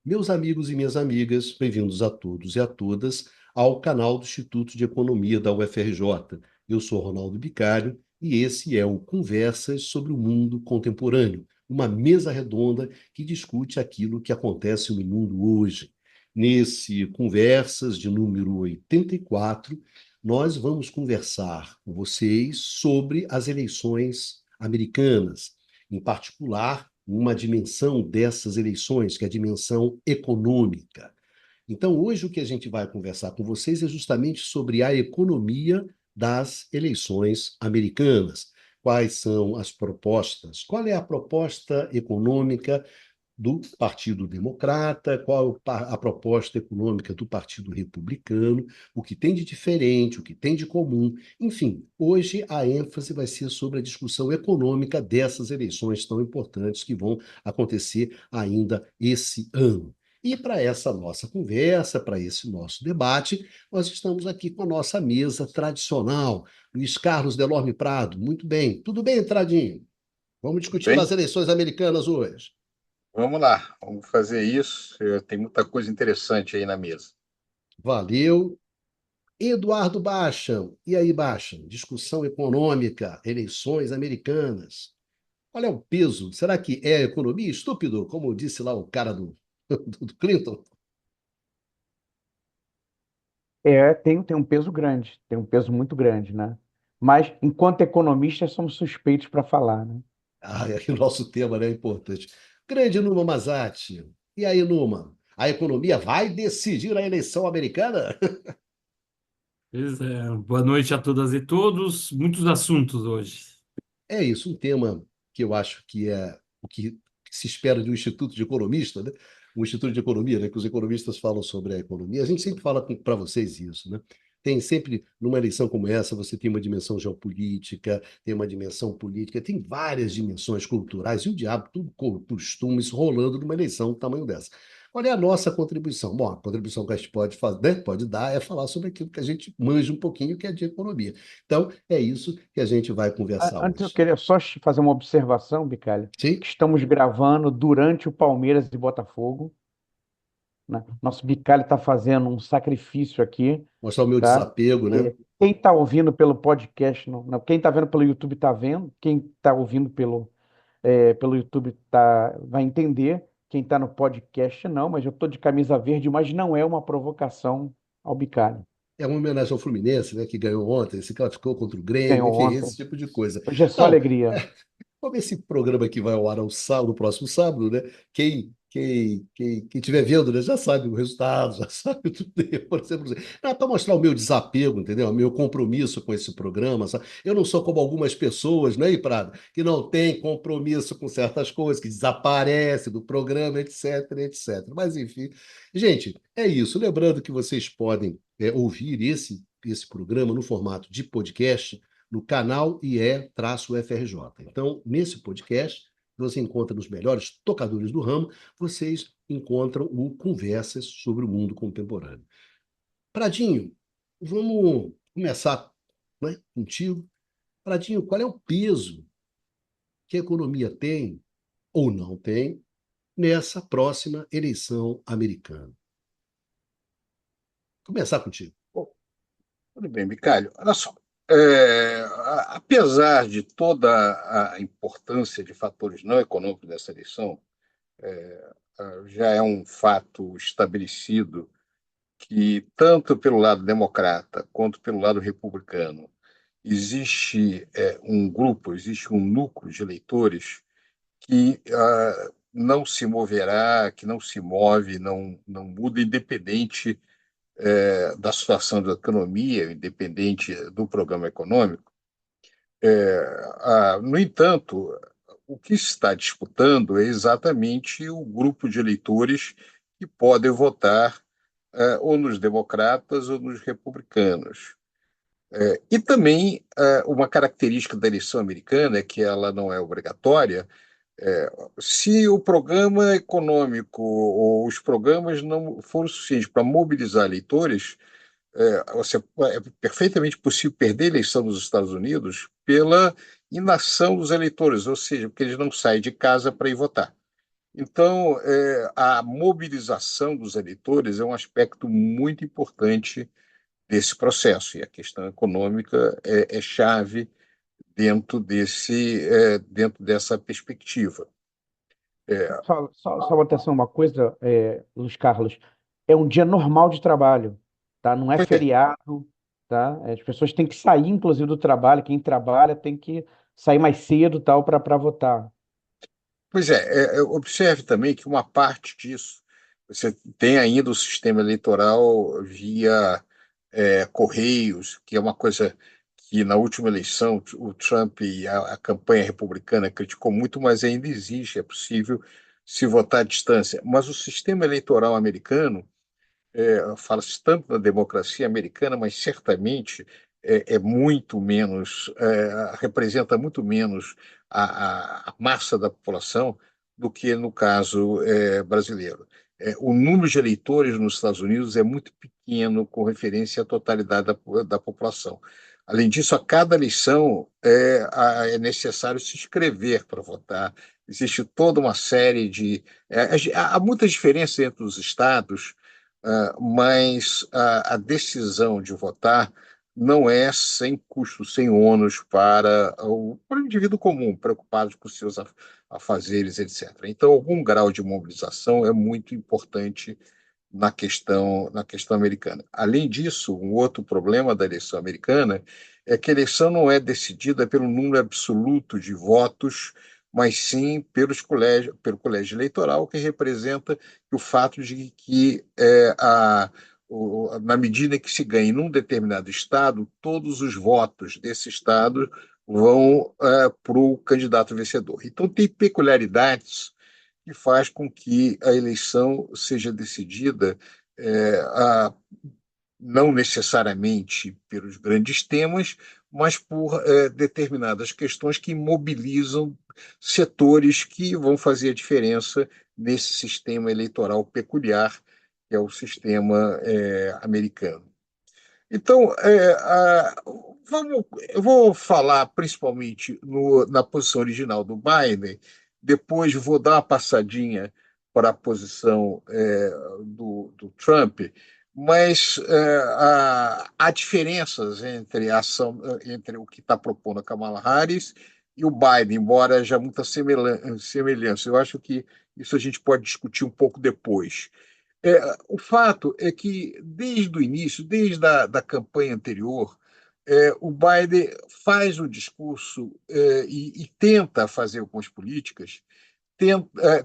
Meus amigos e minhas amigas, bem-vindos a todos e a todas ao canal do Instituto de Economia da UFRJ. Eu sou Ronaldo Bicário e esse é o Conversas sobre o Mundo Contemporâneo, uma mesa redonda que discute aquilo que acontece no mundo hoje. Nesse Conversas de número 84, nós vamos conversar com vocês sobre as eleições americanas, em particular uma dimensão dessas eleições, que é a dimensão econômica. Então, hoje o que a gente vai conversar com vocês é justamente sobre a economia das eleições americanas. Quais são as propostas? Qual é a proposta econômica do Partido Democrata, qual a proposta econômica do Partido Republicano, o que tem de diferente, o que tem de comum. Enfim, hoje a ênfase vai ser sobre a discussão econômica dessas eleições tão importantes que vão acontecer ainda esse ano. E para essa nossa conversa, para esse nosso debate, nós estamos aqui com a nossa mesa tradicional. Luiz Carlos Delorme Prado, muito bem. Tudo bem, Tradinho? Vamos Tudo discutir as bem? eleições americanas hoje. Vamos lá, vamos fazer isso. Tem muita coisa interessante aí na mesa. Valeu. Eduardo Bacham. E aí, Bacham? Discussão econômica, eleições americanas. Qual é o peso? Será que é a economia? Estúpido, como disse lá o cara do Clinton. Tem um peso grande, tem um peso muito grande, né? Mas, enquanto economistas, somos suspeitos para falar, né? Ah, é que o nosso tema, né, é importante. Grande Numa Mazati. E aí, Numa? A economia vai decidir a eleição americana? Pois é. Boa noite a todas e todos. Muitos assuntos hoje. É isso, um tema que eu acho que é o que se espera de um instituto de economista, né? Um instituto de economia, né? Que os economistas falam sobre a economia. A gente sempre fala para vocês isso, né? Tem sempre, numa eleição como essa, você tem uma dimensão geopolítica, tem uma dimensão política, tem várias dimensões culturais e o diabo, tudo costumes rolando numa eleição do tamanho dessa. Qual é a nossa contribuição? Bom, a contribuição que a gente pode fazer, né, pode dar é falar sobre aquilo que a gente manja um pouquinho, que é de economia. Então, é isso que a gente vai conversar Antes eu hoje. queria só fazer uma observação, Bicalho, Sim? que estamos gravando durante o Palmeiras e Botafogo, né? Nosso Bicalho está fazendo um sacrifício aqui, Mostrar o meu tá? desapego, né? Quem está ouvindo pelo podcast, não, quem está vendo pelo YouTube está vendo, quem está ouvindo pelo YouTube vai entender, quem está no podcast não, mas eu estou de camisa verde, mas não é uma provocação ao Bicalho. É uma homenagem ao Fluminense, né? Que ganhou ontem, se classificou contra o Grêmio, Ganhou enfim, esse ontem. tipo de coisa. Hoje é só Não, alegria. como esse programa aqui vai ao ar ao sábado, no próximo sábado, né? Quem estiver vendo, né, já sabe o resultado, já sabe tudo. Por exemplo, é para mostrar o meu desapego, entendeu? O meu compromisso com esse programa. Sabe? Eu não sou como algumas pessoas, né, Prado, que não têm compromisso com certas coisas, que desaparecem do programa, etc, etc. Mas, enfim, gente, é isso. Lembrando que vocês podem ouvir esse programa no formato de podcast no canal IE-FRJ. Então, nesse podcast, você encontra nos melhores tocadores do ramo, vocês encontram o Conversas sobre o Mundo Contemporâneo. Pradinho, vamos começar, né, contigo. Pradinho, qual é o peso que a economia tem ou não tem nessa próxima eleição americana? Começar contigo. Bom, tudo bem, Bicalho. Olha só, apesar de toda a importância de fatores não econômicos dessa eleição, já é um fato estabelecido que, tanto pelo lado democrata quanto pelo lado republicano, existe um grupo, existe um núcleo de eleitores que não se moverá, que não se move, não muda, independente da situação da economia, independente do programa econômico. No entanto, o que se está disputando é exatamente o grupo de eleitores que podem votar ou nos democratas ou nos republicanos. E também uma característica da eleição americana é que ela não é obrigatória. Se o programa econômico ou os programas não foram suficientes para mobilizar eleitores, é perfeitamente possível perder a eleição nos Estados Unidos pela inação dos eleitores, ou seja, porque eles não saem de casa para ir votar. Então, a mobilização dos eleitores é um aspecto muito importante desse processo, e a questão econômica é chave dentro dessa perspectiva. Só uma atenção, uma coisa, Luiz Carlos, é um dia normal de trabalho, tá? Não é Pois é, feriado, tá? As pessoas têm que sair, inclusive, do trabalho. Quem trabalha tem que sair mais cedo, tal, para votar. observe também que uma parte disso, você tem ainda o sistema eleitoral via correios, que é uma coisa que na última eleição o Trump e a campanha republicana criticou muito, mas ainda existe, é possível se votar à distância. Mas o sistema eleitoral americano, fala-se tanto da democracia americana, mas certamente é muito menos, representa muito menos a massa da população do que no caso brasileiro. O número de eleitores nos Estados Unidos é muito pequeno com referência à totalidade da população. Além disso, a cada eleição é necessário se inscrever para votar. Existe toda uma série de. Há muitas diferenças entre os estados, mas decisão de votar não é sem custo, sem ônus para o indivíduo comum, preocupado com seus afazeres, etc. Então, algum grau de mobilização é muito importante na questão americana. Além disso, um outro problema da eleição americana é que a eleição não é decidida pelo número absoluto de votos, mas sim pelo colégio eleitoral, que representa o fato de que, na medida que se ganha em um determinado estado, todos os votos desse estado vão para o candidato vencedor. Então, tem peculiaridades que faz com que a eleição seja decidida não necessariamente pelos grandes temas, mas por determinadas questões que mobilizam setores que vão fazer a diferença nesse sistema eleitoral peculiar, que é o sistema americano. Então, eu vou falar principalmente na posição original do Biden, depois vou dar uma passadinha para a posição do Trump, mas há diferenças entre o que está propondo a Kamala Harris e o Biden, embora haja muita semelhança. Eu acho que isso a gente pode discutir um pouco depois. O fato é que, desde o início, desde a campanha anterior, o Biden faz um discurso e tenta fazer algumas políticas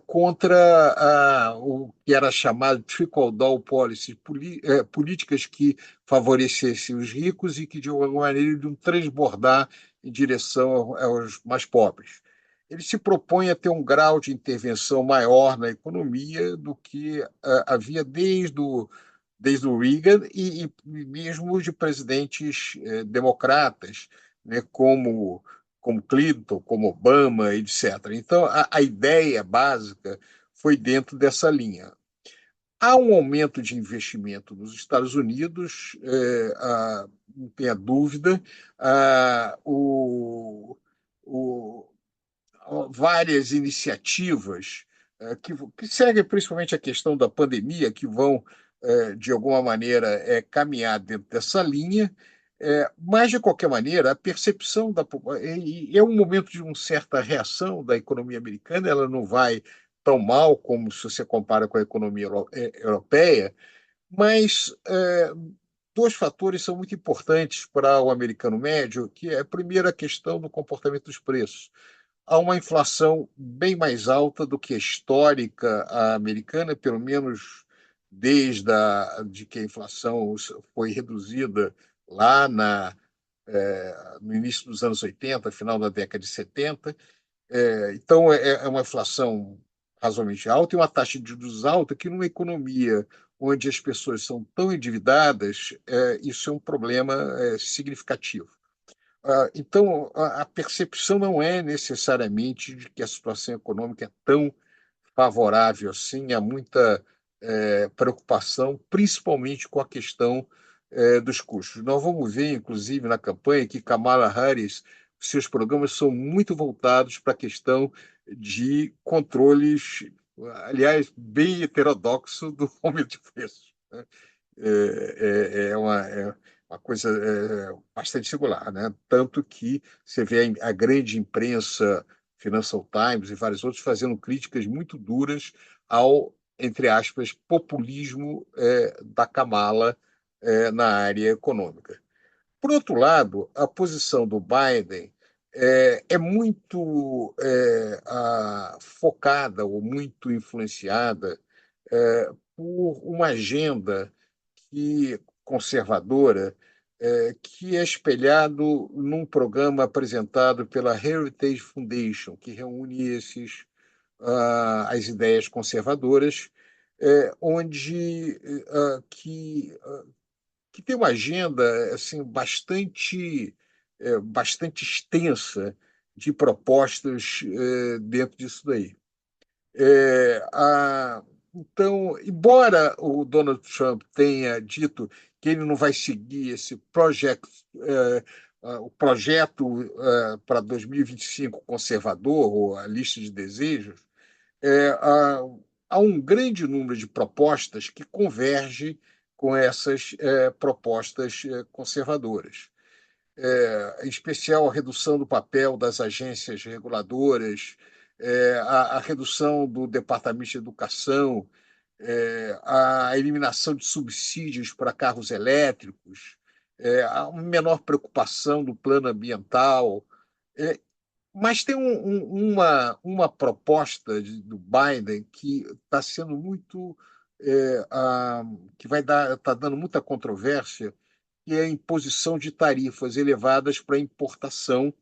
contra o que era chamado trickle-down policy, políticas que favorecessem os ricos e que, de alguma maneira, iriam transbordar em direção aos mais pobres. Ele se propõe a ter um grau de intervenção maior na economia do que havia desde o Reagan e mesmo de presidentes democratas, né, como Clinton, como Obama, etc. Então, a ideia básica foi dentro dessa linha. Há um aumento de investimento nos Estados Unidos, não tenha dúvida. Ah, o, Várias iniciativas que seguem principalmente a questão da pandemia, que vão, de alguma maneira, caminhar dentro dessa linha, mas, de qualquer maneira, a percepção é um momento de uma certa reação da economia americana, ela não vai tão mal como se você compara com a economia europeia, mas dois fatores são muito importantes para o americano médio, que é, primeiro, a questão do comportamento dos preços. Há uma inflação bem mais alta do que a histórica americana, pelo menos desde de que a inflação foi reduzida lá no início dos anos 80, final da década de 70. Então, é uma inflação razoavelmente alta e uma taxa de juros alta que, numa economia onde as pessoas são tão endividadas, isso é um problema significativo. Então, a percepção não é necessariamente de que a situação econômica é tão favorável assim, há muita preocupação, principalmente com a questão dos custos. Nós vamos ver, inclusive, na campanha, que Kamala Harris, seus programas são muito voltados para a questão de controles aliás, bem heterodoxo do aumento de preços, né? É uma coisa bastante singular, né? Tanto que você vê a grande imprensa, Financial Times e vários outros, fazendo críticas muito duras ao, entre aspas, populismo da Kamala na área econômica. Por outro lado, a posição do Biden é muito focada ou muito influenciada por uma agenda conservadora que é espelhado num programa apresentado pela Heritage Foundation, que reúne as ideias conservadoras, onde que tem uma agenda assim bastante extensa de propostas dentro disso daí. Então, embora o Donald Trump tenha dito que ele não vai seguir esse o projeto para 2025 conservador, ou a lista de desejos, há um grande número de propostas que converge com essas propostas conservadoras. Em especial a redução do papel das agências reguladoras, a redução do Departamento de Educação, a eliminação de subsídios para carros elétricos, a menor preocupação do plano ambiental. Mas tem uma proposta do Biden que está sendo muito. Que está dando muita controvérsia, que é a imposição de tarifas elevadas para importação.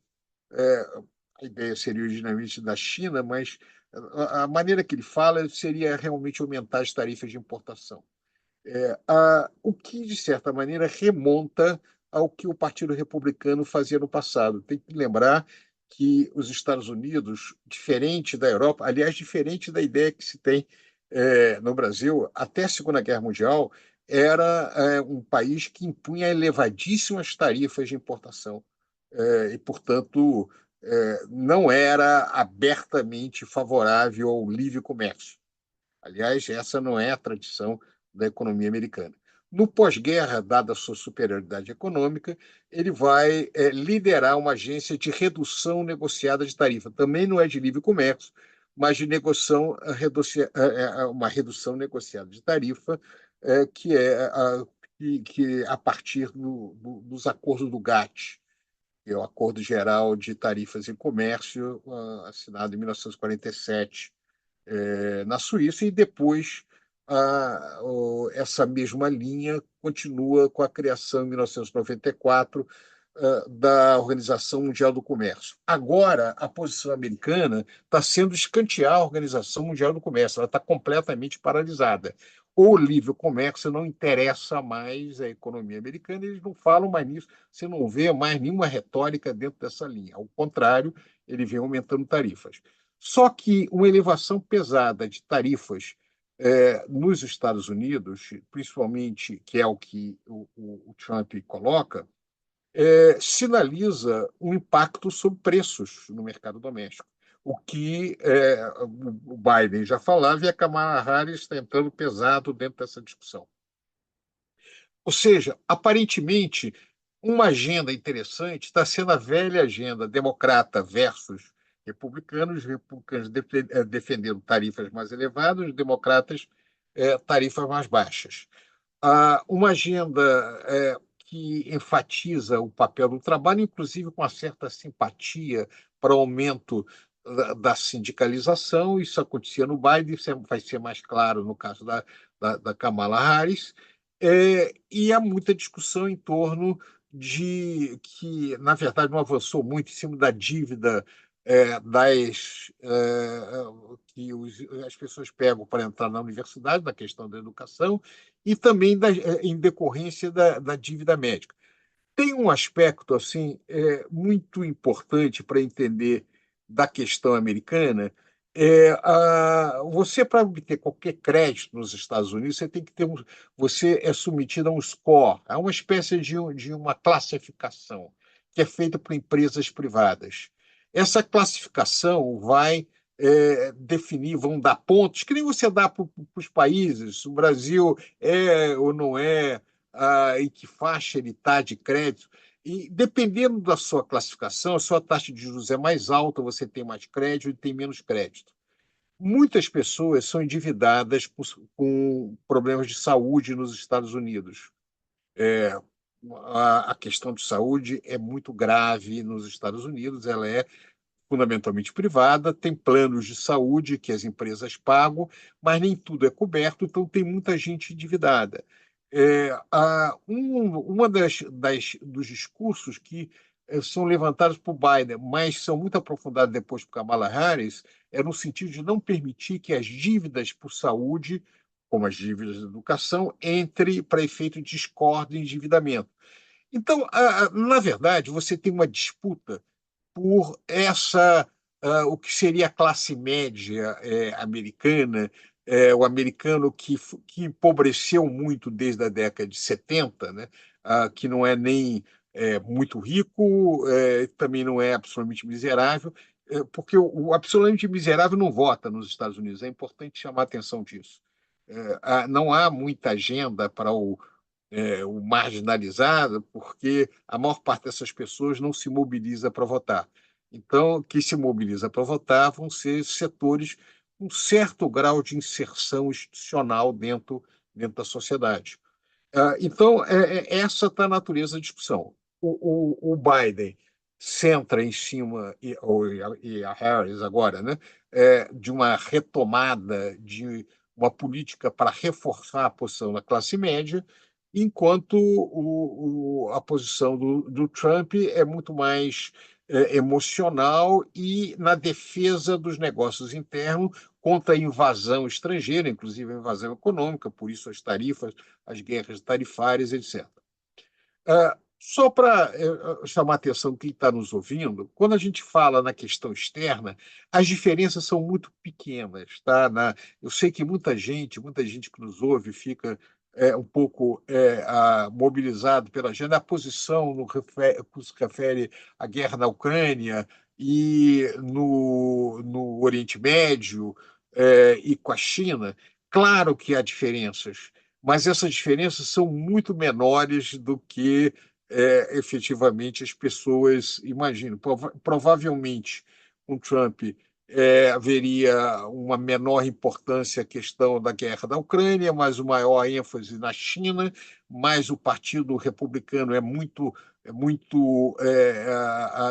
A ideia seria originalmente da China, mas a maneira que ele fala seria realmente aumentar as tarifas de importação. O que, de certa maneira, remonta ao que o Partido Republicano fazia no passado. Tem que lembrar que os Estados Unidos, diferente da Europa, aliás, diferente da ideia que se tem no Brasil, até a Segunda Guerra Mundial, era um país que impunha elevadíssimas tarifas de importação e, portanto, não era abertamente favorável ao livre comércio. Aliás, essa não é a tradição da economia americana. No pós-guerra, dada a sua superioridade econômica, ele vai liderar uma agência de redução negociada de tarifa. Também não é de livre comércio, mas de uma redução negociada de tarifa, que é a partir dos acordos do GATT, que é o Acordo Geral de Tarifas e Comércio, assinado em 1947 na Suíça, e depois essa mesma linha continua com a criação, em 1994, da Organização Mundial do Comércio. Agora, a posição americana está sendo escantear a Organização Mundial do Comércio, ela está completamente paralisada. O livre comércio não interessa mais à economia americana, eles não falam mais nisso, você não vê mais nenhuma retórica dentro dessa linha. Ao contrário, ele vem aumentando tarifas. Só que uma elevação pesada de tarifas nos Estados Unidos, principalmente, que é o que o Trump coloca, sinaliza um impacto sobre preços no mercado doméstico. O que o Biden já falava e a Kamala Harris está entrando pesado dentro dessa discussão. Ou seja, aparentemente, uma agenda interessante está sendo a velha agenda democrata versus republicanos, defendendo tarifas mais elevadas, os democratas tarifas mais baixas. Uma agenda que enfatiza o papel do trabalho, inclusive com uma certa simpatia para o aumento da sindicalização. Isso acontecia no Biden, isso vai ser mais claro no caso da Kamala Harris. E há muita discussão em torno de que, na verdade, não avançou muito em cima da dívida que as pessoas pegam para entrar na universidade, na questão da educação, e também em decorrência da dívida médica. Tem um aspecto assim muito importante para entender da questão americana. Você, para obter qualquer crédito nos Estados Unidos, você tem que ter você é submetido a um score, a uma espécie de uma classificação que é feita por empresas privadas. Essa classificação vai definir, vão dar pontos, que nem você dá para os países, o Brasil é ou não é, em que faixa ele está de crédito. E dependendo da sua classificação, a sua taxa de juros é mais alta, você tem mais crédito e tem menos crédito. Muitas pessoas são endividadas com problemas de saúde nos Estados Unidos. A questão de saúde é muito grave nos Estados Unidos, ela é fundamentalmente privada, tem planos de saúde que as empresas pagam, mas nem tudo é coberto, então tem muita gente endividada. Uma dos discursos que são levantados por Biden, mas são muito aprofundados depois por Kamala Harris, é no sentido de não permitir que as dívidas por saúde, como as dívidas de educação, entre para efeito de discórdia e endividamento. Então, na verdade, você tem uma disputa por o que seria a classe média americana, o americano que empobreceu muito desde a década de 70, né? Que não é nem muito rico, também não é absolutamente miserável, porque o absolutamente miserável não vota nos Estados Unidos. É importante chamar a atenção disso. Não há muita agenda para o marginalizado, porque a maior parte dessas pessoas não se mobiliza para votar. Então, que se mobiliza para votar vão ser setores com um certo grau de inserção institucional dentro da sociedade. Então, essa está a natureza da discussão. O Biden centra em cima, e a Harris agora, né, de uma retomada de uma política para reforçar a posição da classe média, enquanto a posição do Trump é muito mais emocional e na defesa dos negócios internos contra a invasão estrangeira, inclusive a invasão econômica, por isso as tarifas, as guerras tarifárias, etc. Só para chamar a atenção de quem está nos ouvindo, quando a gente fala na questão externa, as diferenças são muito pequenas. Tá? Eu sei que muita gente que nos ouve fica um pouco mobilizado pela agenda. A posição que se refere à guerra na Ucrânia e no Oriente Médio e com a China, claro que há diferenças, mas essas diferenças são muito menores do que efetivamente as pessoas imaginam. Provavelmente, com Trump, haveria uma menor importância a questão da guerra da Ucrânia, mas uma maior ênfase na China, mas o Partido Republicano é muito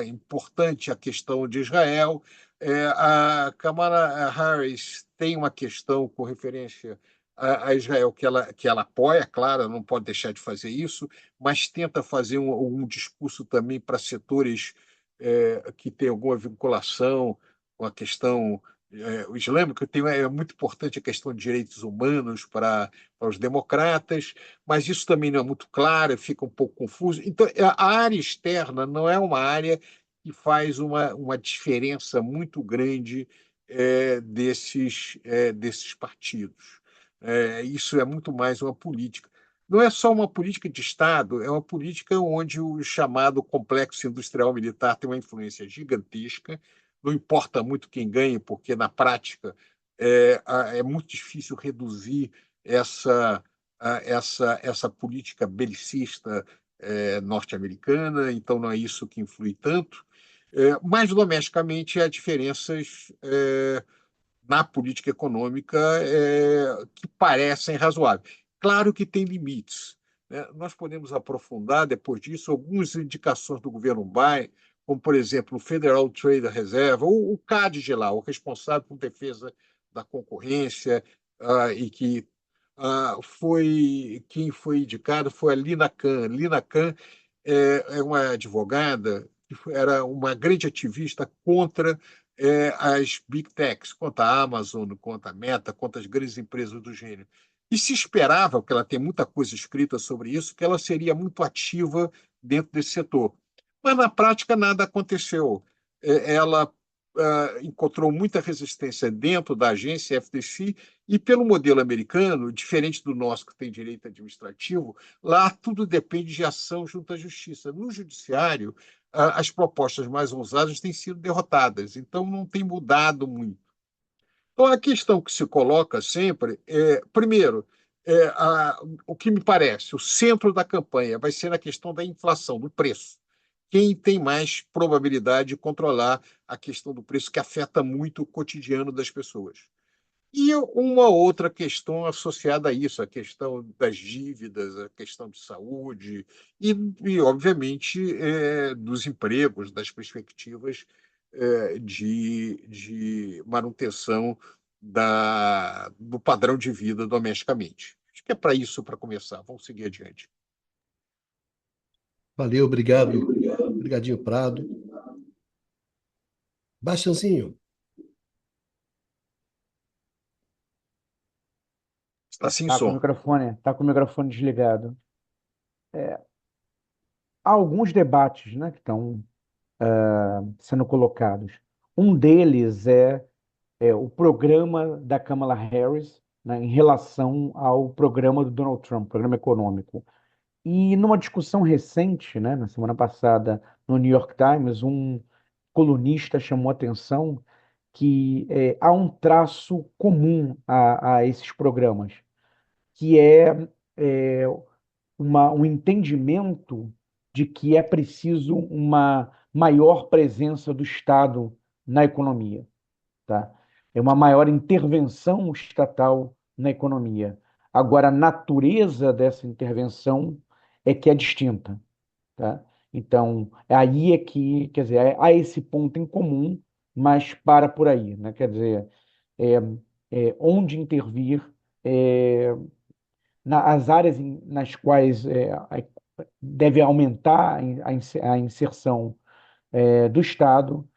importante a questão de Israel. A Kamala Harris tem uma questão com referência a Israel que ela apoia, claro, não pode deixar de fazer isso, mas tenta fazer um discurso também para setores que têm alguma vinculação com a questão islâmica. É muito importante a questão de direitos humanos para os democratas, mas isso também não é muito claro, fica um pouco confuso. Então, a área externa não é uma área que faz uma diferença muito grande desses partidos. Isso é muito mais uma política. Não é só uma política de Estado, é uma política onde o chamado complexo industrial militar tem uma influência gigantesca. Não importa muito quem ganhe, porque na prática é muito difícil reduzir essa política belicista norte-americana, então não é isso que influi tanto. Mas domesticamente há diferenças na política econômica que parecem razoáveis. Claro que tem limites, né? Nós podemos aprofundar, depois disso, algumas indicações do governo Biden, como, por exemplo, o Federal Trade Reserve, ou o CAD lá, o responsável por defesa da concorrência, e que quem foi indicado foi a Lina Khan. Lina Khan é uma advogada que era uma grande ativista contra as big techs, contra a Amazon, contra a Meta, contra as grandes empresas do gênero. E se esperava, porque ela tem muita coisa escrita sobre isso, que ela seria muito ativa dentro desse setor. Mas, na prática, nada aconteceu. Ela encontrou muita resistência dentro da agência FTC e, pelo modelo americano, diferente do nosso, que tem direito administrativo, lá tudo depende de ação junto à justiça. No judiciário, as propostas mais ousadas têm sido derrotadas, então não tem mudado muito. Então, a questão que se coloca sempre é, primeiro, o que me parece, o centro da campanha vai ser a questão da inflação, do preço. Quem tem mais probabilidade de controlar a questão do preço, que afeta muito o cotidiano das pessoas. E uma outra questão associada a isso, a questão das dívidas, a questão de saúde obviamente, dos empregos, das perspectivas de manutenção do padrão de vida domesticamente. Acho que é para isso, para começar. Vamos seguir adiante. Valeu, obrigado. Obrigadinho, Prado. Bastianzinho, Está sem som. Tá com o microfone desligado. Há alguns debates, né, que estão sendo colocados. Um deles é o programa da Kamala Harris, né, em relação ao programa do Donald Trump, programa econômico. E numa discussão recente, né, na semana passada, no New York Times, um colunista chamou a atenção que há um traço comum a esses programas, que é um entendimento de que é preciso uma maior presença do Estado na economia, tá? É uma maior intervenção estatal na economia. Agora, a natureza dessa intervenção é que é distinta, tá? Então, aí é que, quer dizer, há esse ponto em comum, mas para por aí, né? Quer dizer, é, onde intervir, é, as áreas nas quais deve aumentar a inserção do Estado,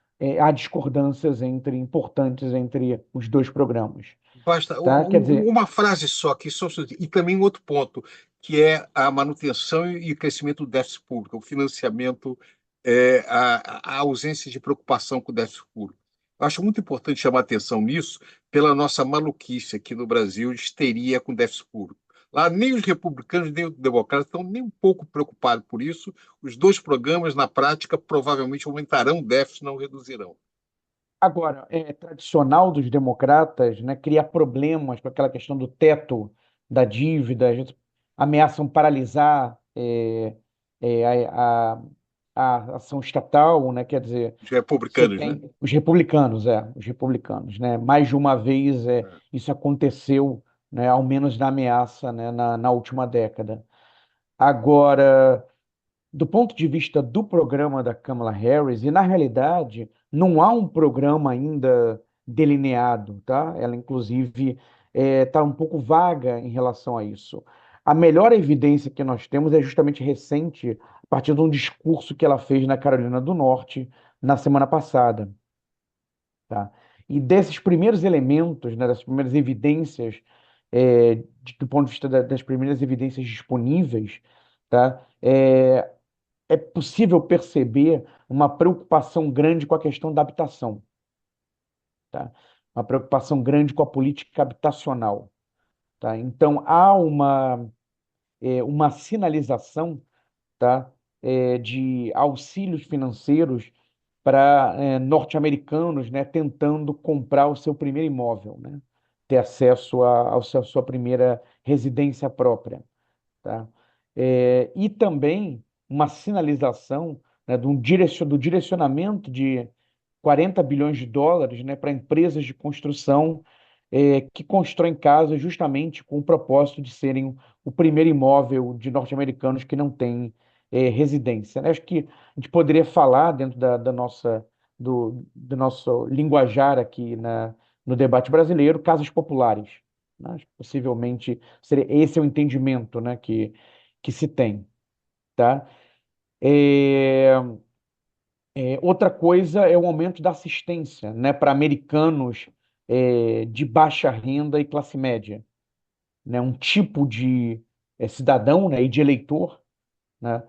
há discordâncias importantes entre os dois programas, Basta tá? Quer dizer, uma frase só, e também um outro ponto, que é a manutenção e o crescimento do déficit público, o financiamento, a ausência de preocupação com o déficit público. Eu acho muito importante chamar atenção nisso pela nossa maluquice aqui no Brasil de histeria com o déficit público. Lá nem os republicanos nem os democratas estão nem um pouco preocupados por isso. Os dois programas, na prática, provavelmente aumentarão o déficit, não reduzirão. agora, é tradicional dos democratas, né, criar problemas com aquela questão do teto da dívida, ameaçam paralisar a, a ação estatal, né? Quer dizer, Os você republicanos, né? tem os republicanos, né? Mais de uma vez isso aconteceu, né? Ao menos na ameaça, né? Na última década. Agora, do ponto de vista do programa da Kamala Harris, e na realidade não há um programa ainda delineado, tá? Ela, inclusive, está um pouco vaga em relação a isso. A melhor evidência que nós temos é justamente recente, a partir de um discurso que ela fez na Carolina do Norte na semana passada, tá? E desses primeiros elementos, né, dessas primeiras evidências, do ponto de vista das primeiras evidências disponíveis, tá? É possível perceber uma preocupação grande com a questão da habitação, tá? Uma preocupação grande com a política habitacional, tá? Então, há uma sinalização, tá? De auxílios financeiros para norte-americanos, né? Tentando comprar o seu primeiro imóvel, né? Ter acesso à sua primeira residência própria, tá? E também uma sinalização, né, do direcionamento de 40 bilhões de dólares, né, para empresas de construção que constroem casas justamente com o propósito de serem o primeiro imóvel de norte-americanos que não têm residência, né? Acho que a gente poderia falar dentro do nosso linguajar aqui no debate brasileiro, casas populares, né? Acho que possivelmente esse é o entendimento, né, que se tem, tá? É, outra coisa é o aumento da assistência, né, para americanos de baixa renda e classe média, né, um tipo de cidadão, né, e de eleitor, né,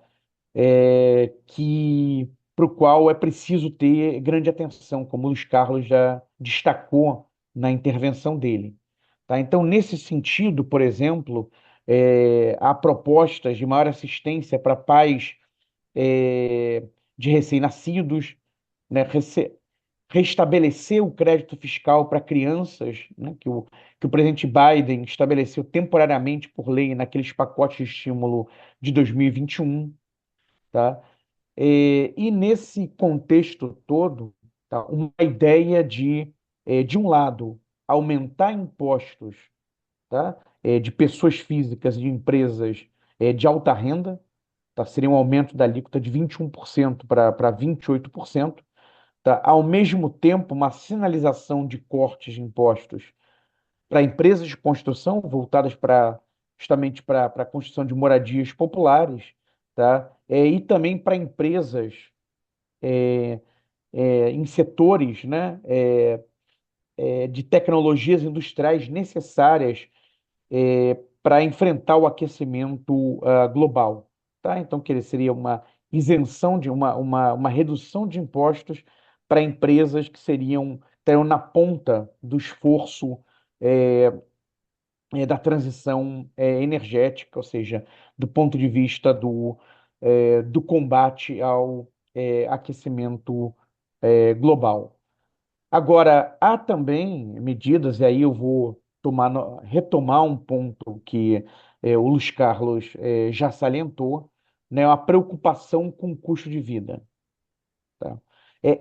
que para o qual é preciso ter grande atenção, como o Luiz Carlos já destacou na intervenção dele. Tá? Então, nesse sentido, por exemplo, há propostas de maior assistência para pais de recém-nascidos, né, restabelecer o crédito fiscal para crianças, né, que o presidente Biden estabeleceu temporariamente por lei naqueles pacotes de estímulo de 2021, tá? E nesse contexto todo, tá, uma ideia de um lado, aumentar impostos, tá, de pessoas físicas e de empresas de alta renda, tá, seria um aumento da alíquota de 21% para 28%, tá? Ao mesmo tempo, uma sinalização de cortes de impostos para empresas de construção voltadas justamente para a construção de moradias populares, tá? E também para empresas em setores, né, de tecnologias industriais necessárias para enfrentar o aquecimento global, tá? Então, que seria uma isenção de uma redução de impostos para empresas que estariam na ponta do esforço é, da transição energética, ou seja, do ponto de vista do combate ao aquecimento global. Agora, há também medidas, e aí eu vou retomar um ponto que o Luiz Carlos já salientou, né, a preocupação com o custo de vida, tá?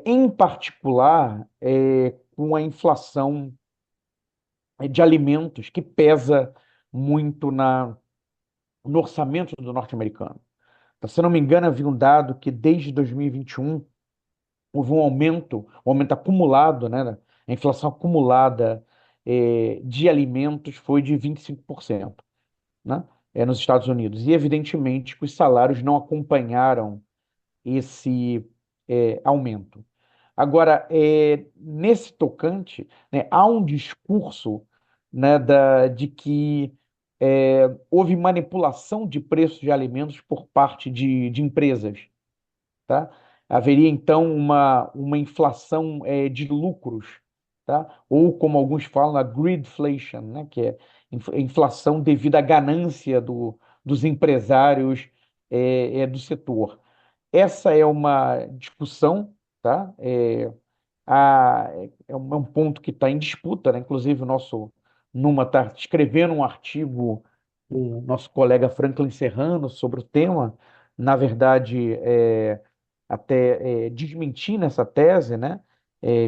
Em particular, com a inflação de alimentos, que pesa muito no orçamento do norte-americano. Tá? Se eu não me engano, havia um dado que desde 2021 houve um aumento acumulado, né? A inflação acumulada de alimentos foi de 25%, né? Nos Estados Unidos. E, evidentemente, que os salários não acompanharam esse aumento. Agora, nesse tocante, né, há um discurso, né, de que houve manipulação de preços de alimentos por parte de empresas, tá? Haveria, então, uma inflação de lucros, tá? Ou, como alguns falam, a greedflation, né? Que é inflação devido à ganância dos empresários do setor. Essa é uma discussão, tá? É um ponto que está em disputa, né? Inclusive, o nosso Numa está escrevendo um artigo, o nosso colega Franklin Serrano, sobre o tema. Na verdade, até desmentindo essa tese, né?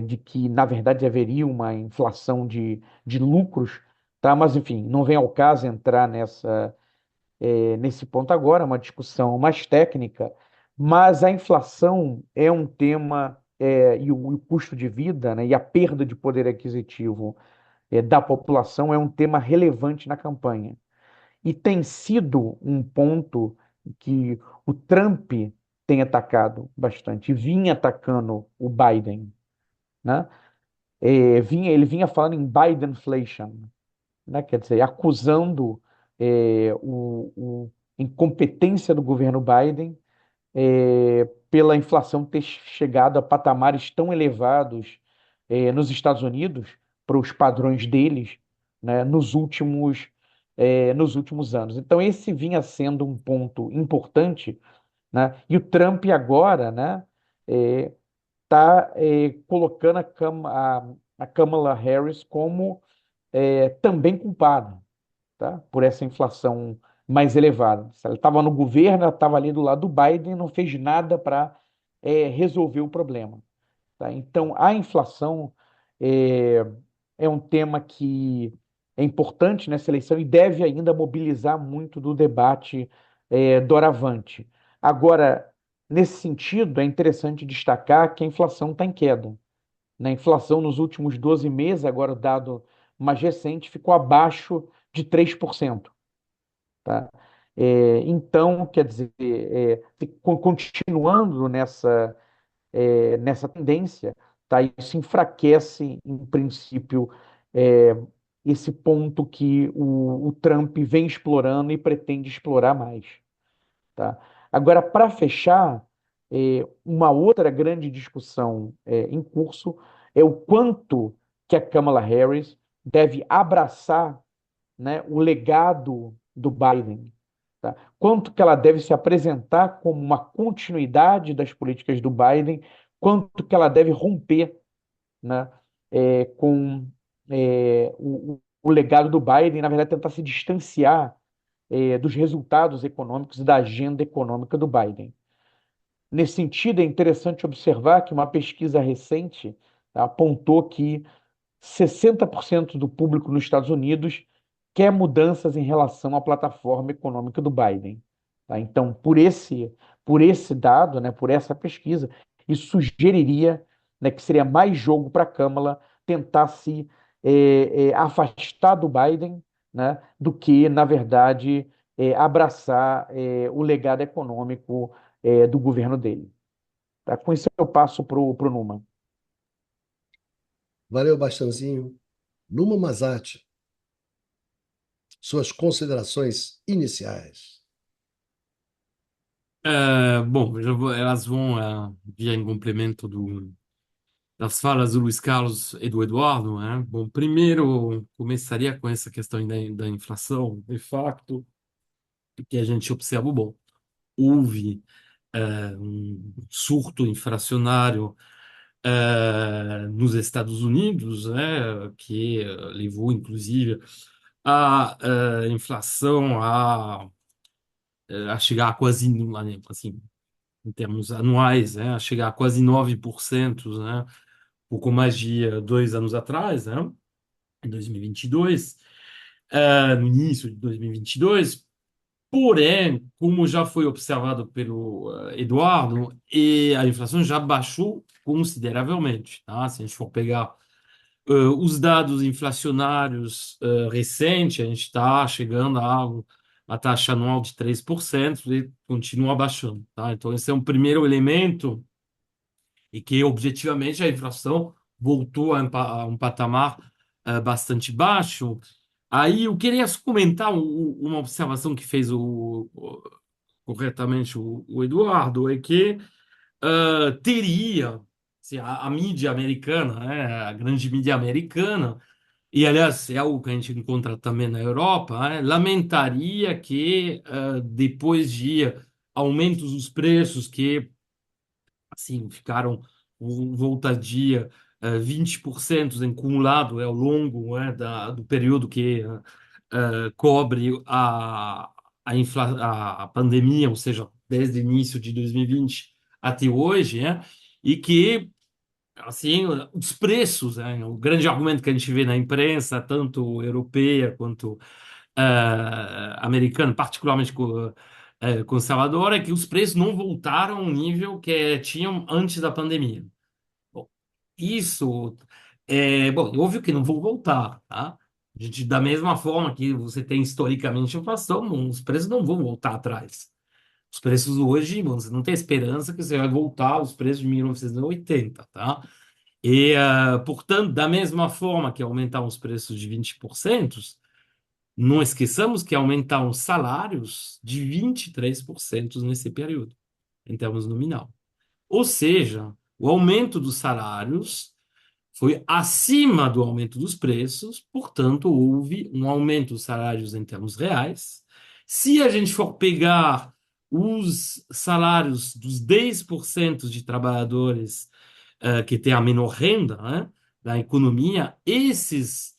De que, na verdade, haveria uma inflação de lucros, tá? Mas, enfim, não vem ao caso entrar nesse ponto agora, uma discussão mais técnica, mas a inflação é um tema, e o custo de vida, né, e a perda de poder aquisitivo da população é um tema relevante na campanha. E tem sido um ponto que o Trump tem atacado bastante, e vinha atacando o Biden, né? Ele vinha falando em Bidenflation, né? Quer dizer, acusando a incompetência do governo Biden pela inflação ter chegado a patamares tão elevados nos Estados Unidos, para os padrões deles, né, nos últimos anos. Então, esse vinha sendo um ponto importante, né, e o Trump agora, né, está colocando a Kamala Harris como também culpada, tá? Por essa inflação mais elevada. Se ela estava no governo, ela estava ali do lado do Biden e não fez nada para resolver o problema, tá? Então, a inflação é, é um tema que é importante nessa eleição e deve ainda mobilizar muito do debate doravante. Agora, nesse sentido, é interessante destacar que a inflação está em queda. Na inflação nos últimos 12 meses, agora o dado mais recente, ficou abaixo de 3%. Tá? Então, quer dizer, continuando nessa tendência, tá? Isso enfraquece, em princípio, é, esse ponto que o Trump vem explorando e pretende explorar mais. Tá? Agora, para fechar, uma outra grande discussão em curso é o quanto que a Kamala Harris deve abraçar, né, o legado do Biden, tá? Quanto que ela deve se apresentar como uma continuidade das políticas do Biden, quanto que ela deve romper, né, com o legado do Biden, na verdade, tentar se distanciar dos resultados econômicos e da agenda econômica do Biden. Nesse sentido, é interessante observar que uma pesquisa recente apontou que 60% do público nos Estados Unidos quer mudanças em relação à plataforma econômica do Biden. Tá? Então, por esse dado, né, por essa pesquisa, isso sugeriria, né, que seria mais jogo para a Câmara tentar se afastar do Biden, né, do que, na verdade, abraçar o legado econômico do governo dele. Tá? Com isso, eu passo para o Numa. Valeu, Bastanzinho. Numa Mazati, suas considerações iniciais. Bom, elas vão via em complemento das falas do Luiz Carlos e do Eduardo, né? Bom, primeiro começaria com essa questão da inflação, de facto, que a gente observa, bom, houve um surto inflacionário nos Estados Unidos, né, que levou, inclusive, a inflação a chegar a quase, assim, em termos anuais, né, a chegar a quase 9%, né, pouco mais de 2 anos atrás, né, em 2022, no início de 2022. Porém, como já foi observado pelo Eduardo, e a inflação já baixou consideravelmente, tá? Se a gente for pegar os dados inflacionários recentes, a gente está chegando a uma taxa anual de 3% e continua baixando, tá? Então, esse é um primeiro elemento e que, objetivamente, a inflação voltou a um patamar bastante baixo. Aí eu queria só comentar uma observação que fez corretamente o Eduardo, é que teria assim, a mídia americana, né, a grande mídia americana, e aliás é algo que a gente encontra também na Europa, né, lamentaria que depois de aumentos dos preços que assim, ficaram voltadia 20% em acumulado ao longo do período que cobre a pandemia, ou seja, desde o início de 2020 até hoje, e que assim, os preços, o grande argumento que a gente vê na imprensa, tanto europeia quanto americana, particularmente conservadora, é que os preços não voltaram ao nível que tinham antes da pandemia. Bom, isso bom, óbvio que não vão voltar, tá? A gente, da mesma forma que você tem historicamente inflação, os preços não vão voltar atrás. Os preços hoje, bom, você não tem esperança que você vai voltar aos preços de 1980, tá? E, portanto, da mesma forma que aumentaram os preços de 20%, não esqueçamos que aumentaram os salários de 23% nesse período, em termos nominal. Ou seja, o aumento dos salários foi acima do aumento dos preços, portanto, houve um aumento dos salários em termos reais. Se a gente for pegar os salários dos 10% de trabalhadores que têm a menor renda, né, da economia, esse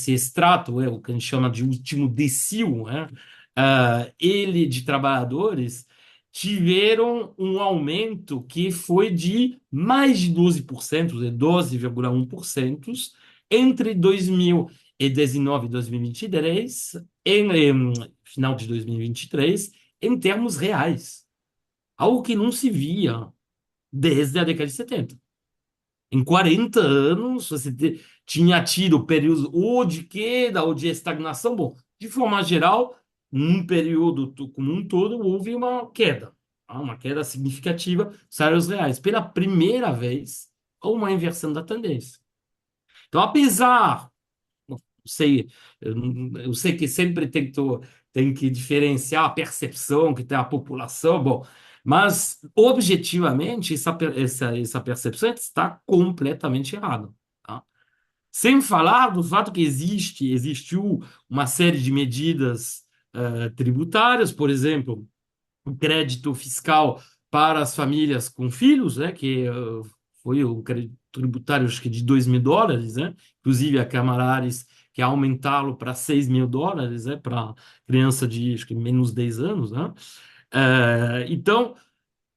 extrato, o que a gente chama de último decil, né, ele de trabalhadores, tiveram um aumento que foi de mais de 12%, 12,1%, entre 2019 e 2023, final de 2023, em termos reais. Algo que não se via desde a década de 70. Em 40 anos, você tinha tido períodos ou de queda ou de estagnação. Bom, de forma geral, num período como um todo, houve uma queda, tá? Uma queda significativa dos salários reais. Pela primeira vez, houve uma inversão da tendência. Então, apesar sei, eu sei que sempre tem que diferenciar a percepção que tem a população, bom, mas objetivamente essa percepção está completamente errada, tá? Sem falar do fato que existiu uma série de medidas tributárias, por exemplo, o crédito fiscal para as famílias com filhos, né, que foi tributário, acho que de $2.000, né? Inclusive a Câmara Harris quer aumentá-lo para $6.000, né? Para criança de, acho que menos 10 anos, né? Então,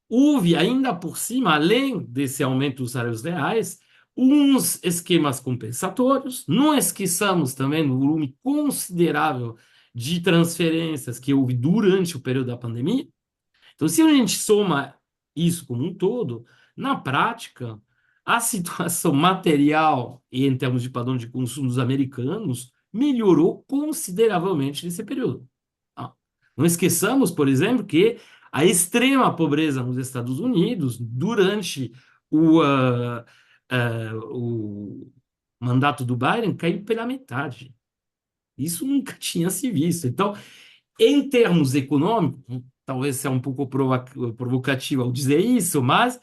houve ainda por cima, além desse aumento dos salários reais, uns esquemas compensatórios. Não esqueçamos também do volume considerável de transferências que houve durante o período da pandemia. Então, se a gente soma isso como um todo, na prática, a situação material e em termos de padrão de consumo dos americanos melhorou consideravelmente nesse período. Tá? Não esqueçamos, por exemplo, que a extrema pobreza nos Estados Unidos, durante o mandato do Biden, caiu pela metade. Isso nunca tinha se visto. Então, em termos econômicos, talvez seja um pouco provocativo ao dizer isso, mas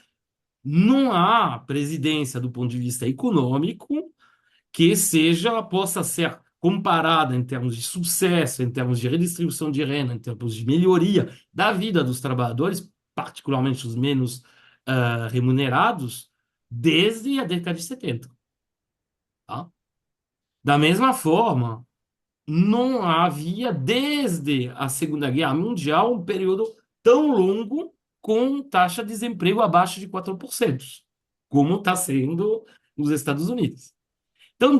não há presidência do ponto de vista econômico que possa ser comparada em termos de sucesso, em termos de redistribuição de renda, em termos de melhoria da vida dos trabalhadores, particularmente os menos remunerados, desde a década de 70. Tá? Da mesma forma, não havia, desde a Segunda Guerra Mundial, um período tão longo com taxa de desemprego abaixo de 4%, como está sendo nos Estados Unidos. Então,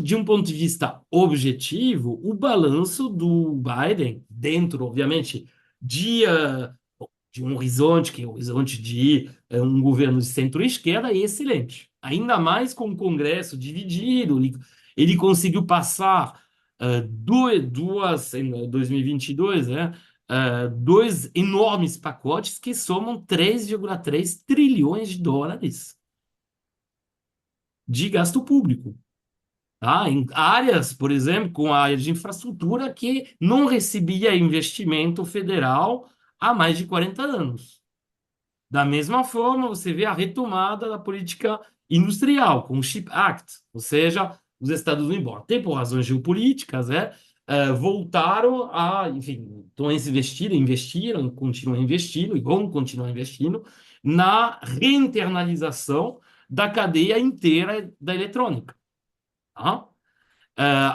de um ponto de vista objetivo, o balanço do Biden, dentro, obviamente, de um horizonte, que é o horizonte de um governo de centro-esquerda, é excelente. Ainda mais com o Congresso dividido, ele conseguiu passar em 2022, né, dois enormes pacotes que somam 3,3 trilhões de dólares de gasto público. Tá? Em áreas, por exemplo, com a área de infraestrutura que não recebia investimento federal há mais de 40 anos. Da mesma forma, você vê a retomada da política industrial, com o CHIPS Act, ou seja, os Estados Unidos, até por razões geopolíticas, voltaram a, enfim, então eles investiram, continuam investindo e vão continuar investindo na reinternalização da cadeia inteira da eletrônica. Tá?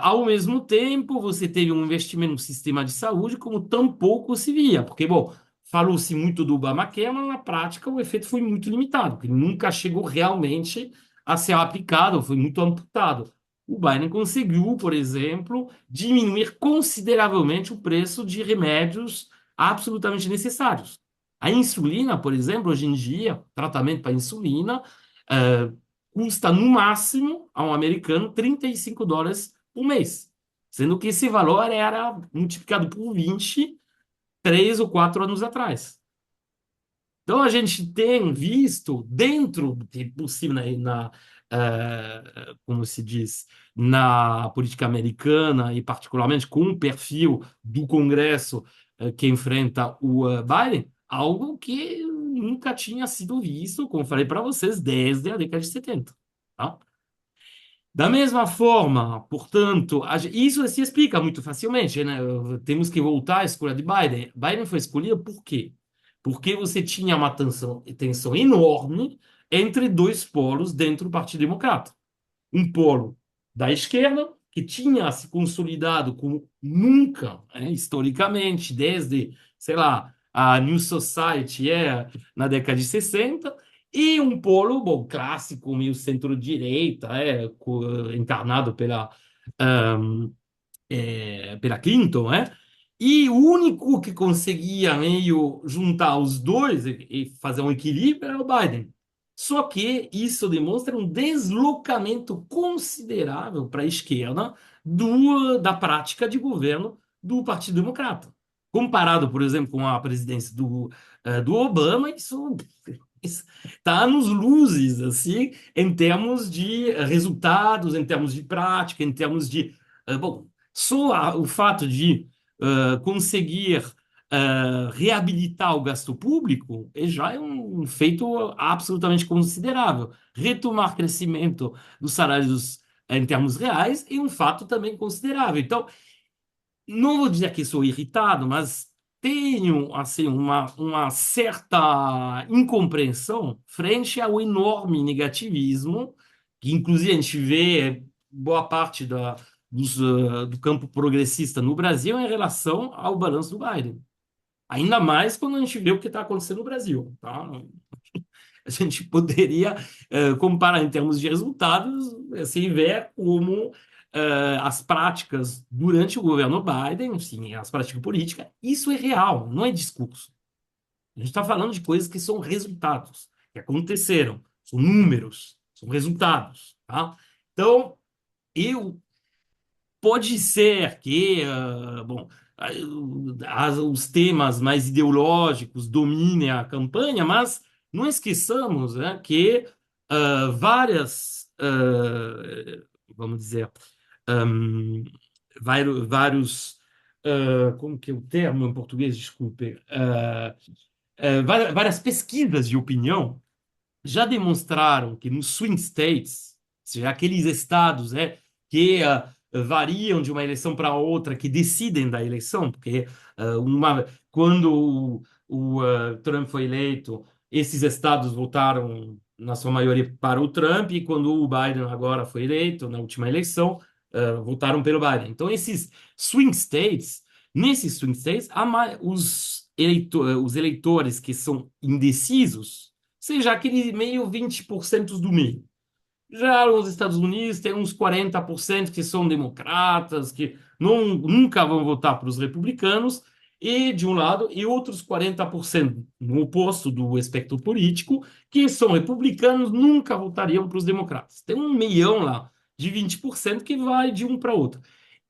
Ao mesmo tempo, você teve um investimento no sistema de saúde como tampouco se via, porque, bom, falou-se muito do Obamacare, mas na prática o efeito foi muito limitado, porque nunca chegou realmente a ser aplicado, foi muito amputado. O Biden conseguiu, por exemplo, diminuir consideravelmente o preço de remédios absolutamente necessários. A insulina, por exemplo, hoje em dia, tratamento para insulina, eh, custa no máximo a um americano $35 por mês, sendo que esse valor era multiplicado por 20 3 ou 4 anos atrás. Então a gente tem visto dentro, possível como se diz, na política americana e particularmente com o perfil do Congresso que enfrenta o Biden, algo que nunca tinha sido visto, como falei para vocês, desde a década de 70. Tá? Da mesma forma, portanto, isso se explica muito facilmente, né? Temos que voltar à escolha de Biden. Biden foi escolhido por quê? Porque você tinha uma tensão enorme entre dois polos dentro do Partido Democrata. Um polo da esquerda, que tinha se consolidado como nunca, né, historicamente, desde, sei lá, a New Society na década de 60, e um polo, bom, clássico, meio centro-direita, encarnado pela Clinton, E o único que conseguia meio juntar os dois e fazer um equilíbrio era o Biden. Só que isso demonstra um deslocamento considerável para a esquerda da prática de governo do Partido Democrata. Comparado, por exemplo, com a presidência do Obama, isso está nos luzes, assim, em termos de resultados, em termos de prática, em termos de... bom, só o fato de conseguir reabilitar o gasto público já é um feito absolutamente considerável. Retomar crescimento dos salários em termos reais é um fato também considerável. Então, não vou dizer que sou irritado, mas tenho assim uma certa incompreensão frente ao enorme negativismo que, inclusive, a gente vê boa parte do campo progressista no Brasil em relação ao balanço do Biden. Ainda mais quando a gente vê o que está acontecendo no Brasil, tá? A gente poderia comparar em termos de resultados, assim, ver como as práticas durante o governo Biden, assim, as práticas políticas, isso é real, não é discurso. A gente está falando de coisas que são resultados, que aconteceram, são números, são resultados, tá? Então, eu pode ser que, bom, os temas mais ideológicos dominem a campanha, mas não esqueçamos, né, que vamos dizer, um, vários, como que é o termo em português? Desculpe, várias pesquisas de opinião já demonstraram que nos swing states, ou seja, aqueles estados, né, que variam de uma eleição para outra, que decidem da eleição, porque quando o Trump foi eleito, esses estados votaram, na sua maioria, para o Trump, e quando o Biden agora foi eleito, na última eleição, votaram pelo Biden. Então, esses swing states, nesses swing states, os eleitores que são indecisos, seja aquele meio 20% do meio. Já nos Estados Unidos tem uns 40% que são democratas, que nunca vão votar para os republicanos, e de um lado, e outros 40% no oposto do espectro político, que são republicanos, nunca votariam para os democratas. Tem um meião lá de 20% que vai de um para outro.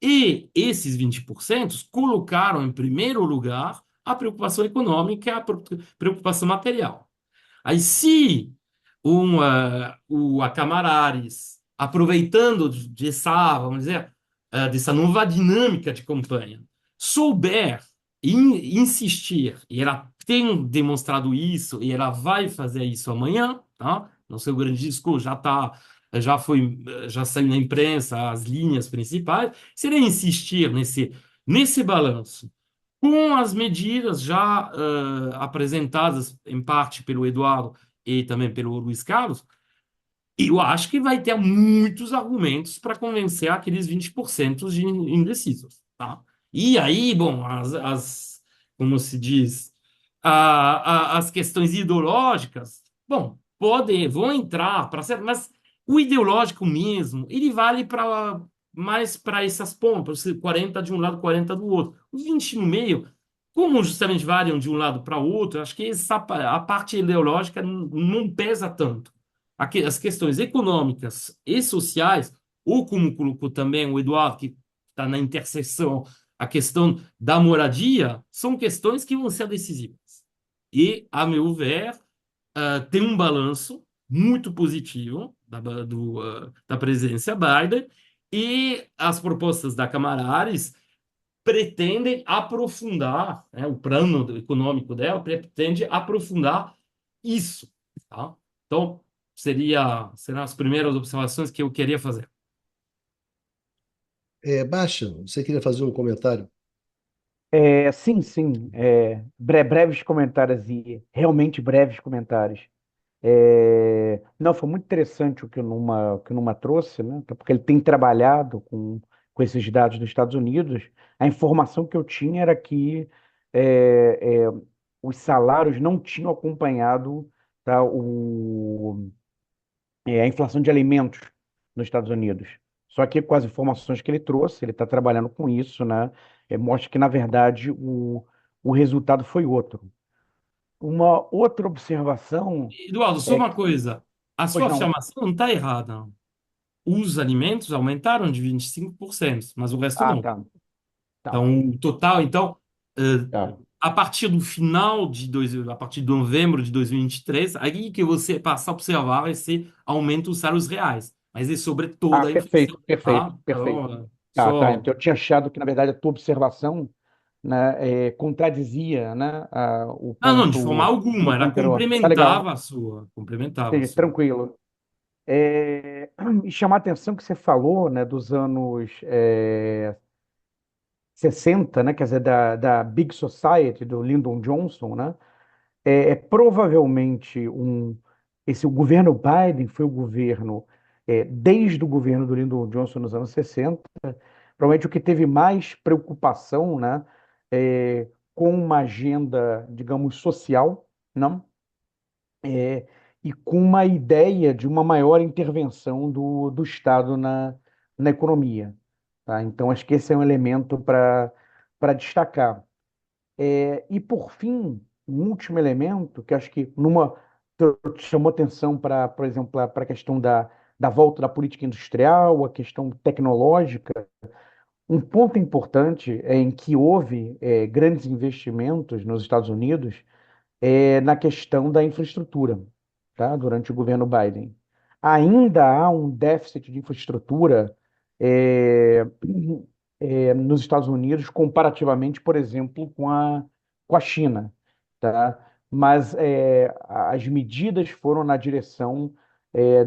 E esses 20% colocaram em primeiro lugar a preocupação econômica e a preocupação material. Aí, se a Camarares, aproveitando vamos dizer, dessa nova dinâmica de campanha, souber insistir, e ela tem demonstrado isso, e ela vai fazer isso amanhã, tá? No seu grande discurso já saiu na imprensa as linhas principais. Se ela insistir nesse balanço, com as medidas já apresentadas em parte pelo Eduardo e também pelo Luiz Carlos, eu acho que vai ter muitos argumentos para convencer aqueles 20% de indecisos, tá? E aí, bom, como se diz, as questões ideológicas, bom, vão entrar para certo, mas o ideológico mesmo, ele vale para mais para essas pontas, 40 de um lado, 40 do outro. Os 20 no meio, como justamente variam de um lado para o outro, acho que a parte ideológica não pesa tanto. As questões econômicas e sociais, ou como colocou também o Eduardo, que está na interseção, a questão da moradia, são questões que vão ser decisivas. E, a meu ver, tem um balanço muito positivo da presidência Biden, e as propostas da Kamala Harris pretendem aprofundar, né, o plano econômico dela pretende aprofundar isso, tá? Então, serão as primeiras observações que eu queria fazer. Baixa, você queria fazer um comentário? Sim, sim. Breves comentários e realmente breves comentários. Não, foi muito interessante que o Numa trouxe, né? Até porque ele tem trabalhado com esses dados dos Estados Unidos. A informação que eu tinha era que é, é, os salários não tinham acompanhado, tá, a inflação de alimentos nos Estados Unidos. Só que com as informações que ele trouxe, ele está trabalhando com isso, né? Mostra que, na verdade, o resultado foi outro. Uma outra observação Eduardo, só é uma que, coisa. A pois sua não, afirmação não está errada. Os alimentos aumentaram de 25%, mas o resto ah, não. tá, tá, Então, o total, então, tá. a partir do a partir de novembro de 2023, aí que você passa a observar esse aumento dos salários reais. Mas é sobre Ah, toda a inflação, perfeito, perfeito, tá? perfeito. Então, Tá. só... Então eu tinha achado que, na verdade, a tua observação, né, contradizia, né, Não, não, de forma o alguma. Ela ponto anterior. Tá legal, complementava a sua. Complementava a entendi, sua. tranquilo. E chamar a atenção que você falou, né, dos anos 60, né, quer dizer, da Big Society, do Lyndon Johnson, né, provavelmente o governo Biden foi o governo, desde o governo do Lyndon Johnson nos anos 60, provavelmente o que teve mais preocupação, né, com uma agenda, digamos, social, não? É, e com uma ideia de uma maior intervenção do Estado na economia. Tá? Então, acho que esse é um elemento para destacar. E, por fim, um último elemento que acho que chamou atenção para, por exemplo, para a questão da volta da política industrial, a questão tecnológica. Um ponto importante é em que houve grandes investimentos nos Estados Unidos na questão da infraestrutura, tá? Durante o governo Biden. Ainda há um déficit de infraestrutura é, nos Estados Unidos, comparativamente, por exemplo, com a China, tá? Mas as medidas foram na direção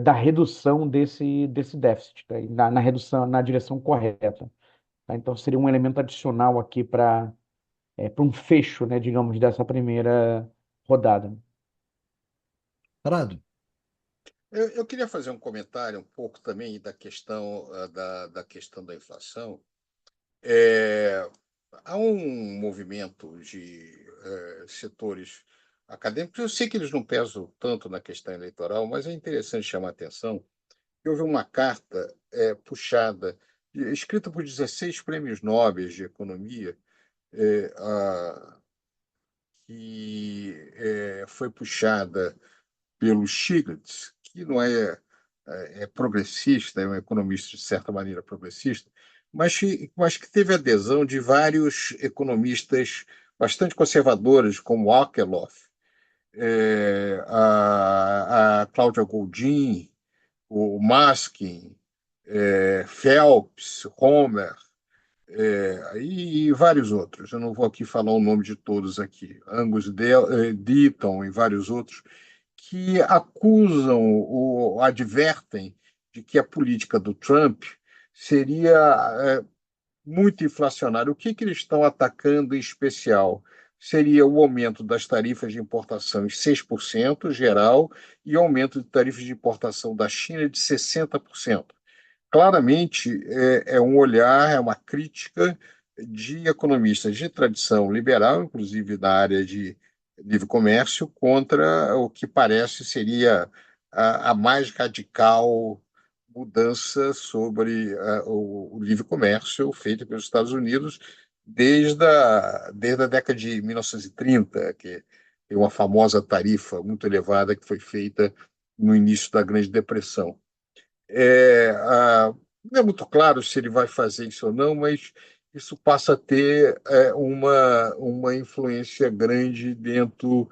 da redução desse déficit, tá? E na redução, na direção correta. Tá? Então, seria um elemento adicional aqui para um fecho, né, digamos, dessa primeira rodada. Prado, Eu queria fazer um comentário um pouco também da questão da inflação. É, há um movimento de setores acadêmicos, eu sei que eles não pesam tanto na questão eleitoral, mas é interessante chamar a atenção que houve uma carta puxada, escrita por 16 prêmios Nobel de Economia, é, a- que foi puxada pelo Stiglitz, que não é progressista, é um economista de certa maneira progressista, mas que teve adesão de vários economistas bastante conservadores, como Akerlof, a Cláudia Goldin, o Maskin, Phelps, Homer, e vários outros. Eu não vou aqui falar o nome de todos aqui. Deaton e vários outros que acusam ou advertem de que a política do Trump seria muito inflacionária. O que eles estão atacando em especial? Seria o aumento das tarifas de importação em 6% geral e o aumento de tarifas de importação da China de 60%. Claramente, é um olhar, é uma crítica de economistas de tradição liberal, inclusive da área de livre comércio, contra o que parece seria a mais radical mudança sobre o livre comércio feito pelos Estados Unidos desde a década de 1930, que tem uma famosa tarifa muito elevada que foi feita no início da Grande Depressão. Não é muito claro se ele vai fazer isso ou não, mas isso passa a ter uma influência grande dentro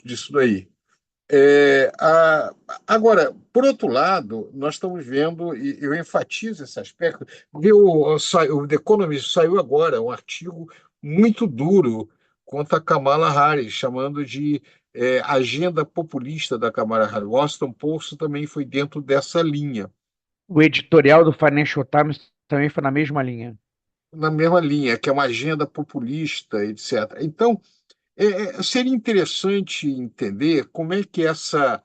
disso daí. Agora, por outro lado, nós estamos vendo, e eu enfatizo esse aspecto, porque o The Economist saiu agora um artigo muito duro contra a Kamala Harris, chamando de agenda populista da Kamala Harris. O Washington Post também foi dentro dessa linha, O editorial do Financial Times também foi na mesma linha. na mesma linha, que é uma agenda populista, etc. Então, seria interessante entender como é que essa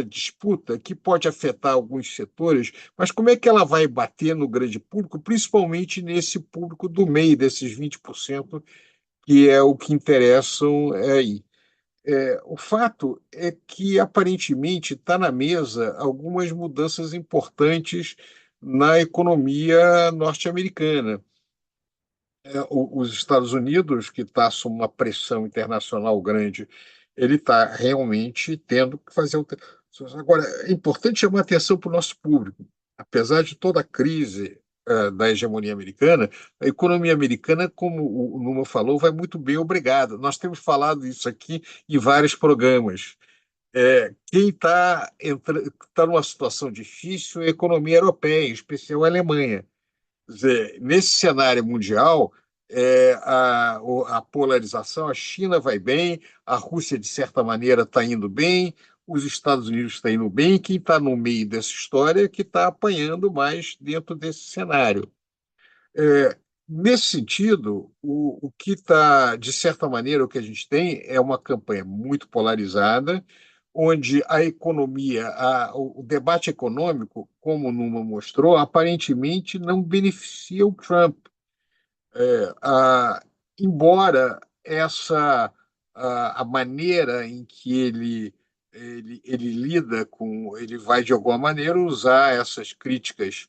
disputa, que pode afetar alguns setores, mas como é que ela vai bater no grande público, principalmente nesse público do meio, desses 20%, que é o que interessam aí. O fato é que, aparentemente, está na mesa algumas mudanças importantes na economia norte-americana. Os Estados Unidos, que está sob uma pressão internacional grande, ele está realmente tendo que fazer alterações. Agora, é importante chamar atenção para o nosso público. Apesar de toda a crise da hegemonia americana, a economia americana, como o Numa falou, vai muito bem, obrigado. Nós temos falado isso aqui em vários programas. Quem tá numa situação difícil é a economia europeia, em especial a Alemanha. Quer dizer, nesse cenário mundial, a polarização, a China vai bem, a Rússia, de certa maneira, está indo bem, os Estados Unidos estão indo bem, quem está no meio dessa história é que está apanhando mais dentro desse cenário. Nesse sentido, o que está, de certa maneira, o que a gente tem é uma campanha muito polarizada, onde a economia, o debate econômico, como o Numa mostrou, aparentemente não beneficia o Trump. Ah, embora a maneira em que ele lida com, ele vai de alguma maneira usar essas críticas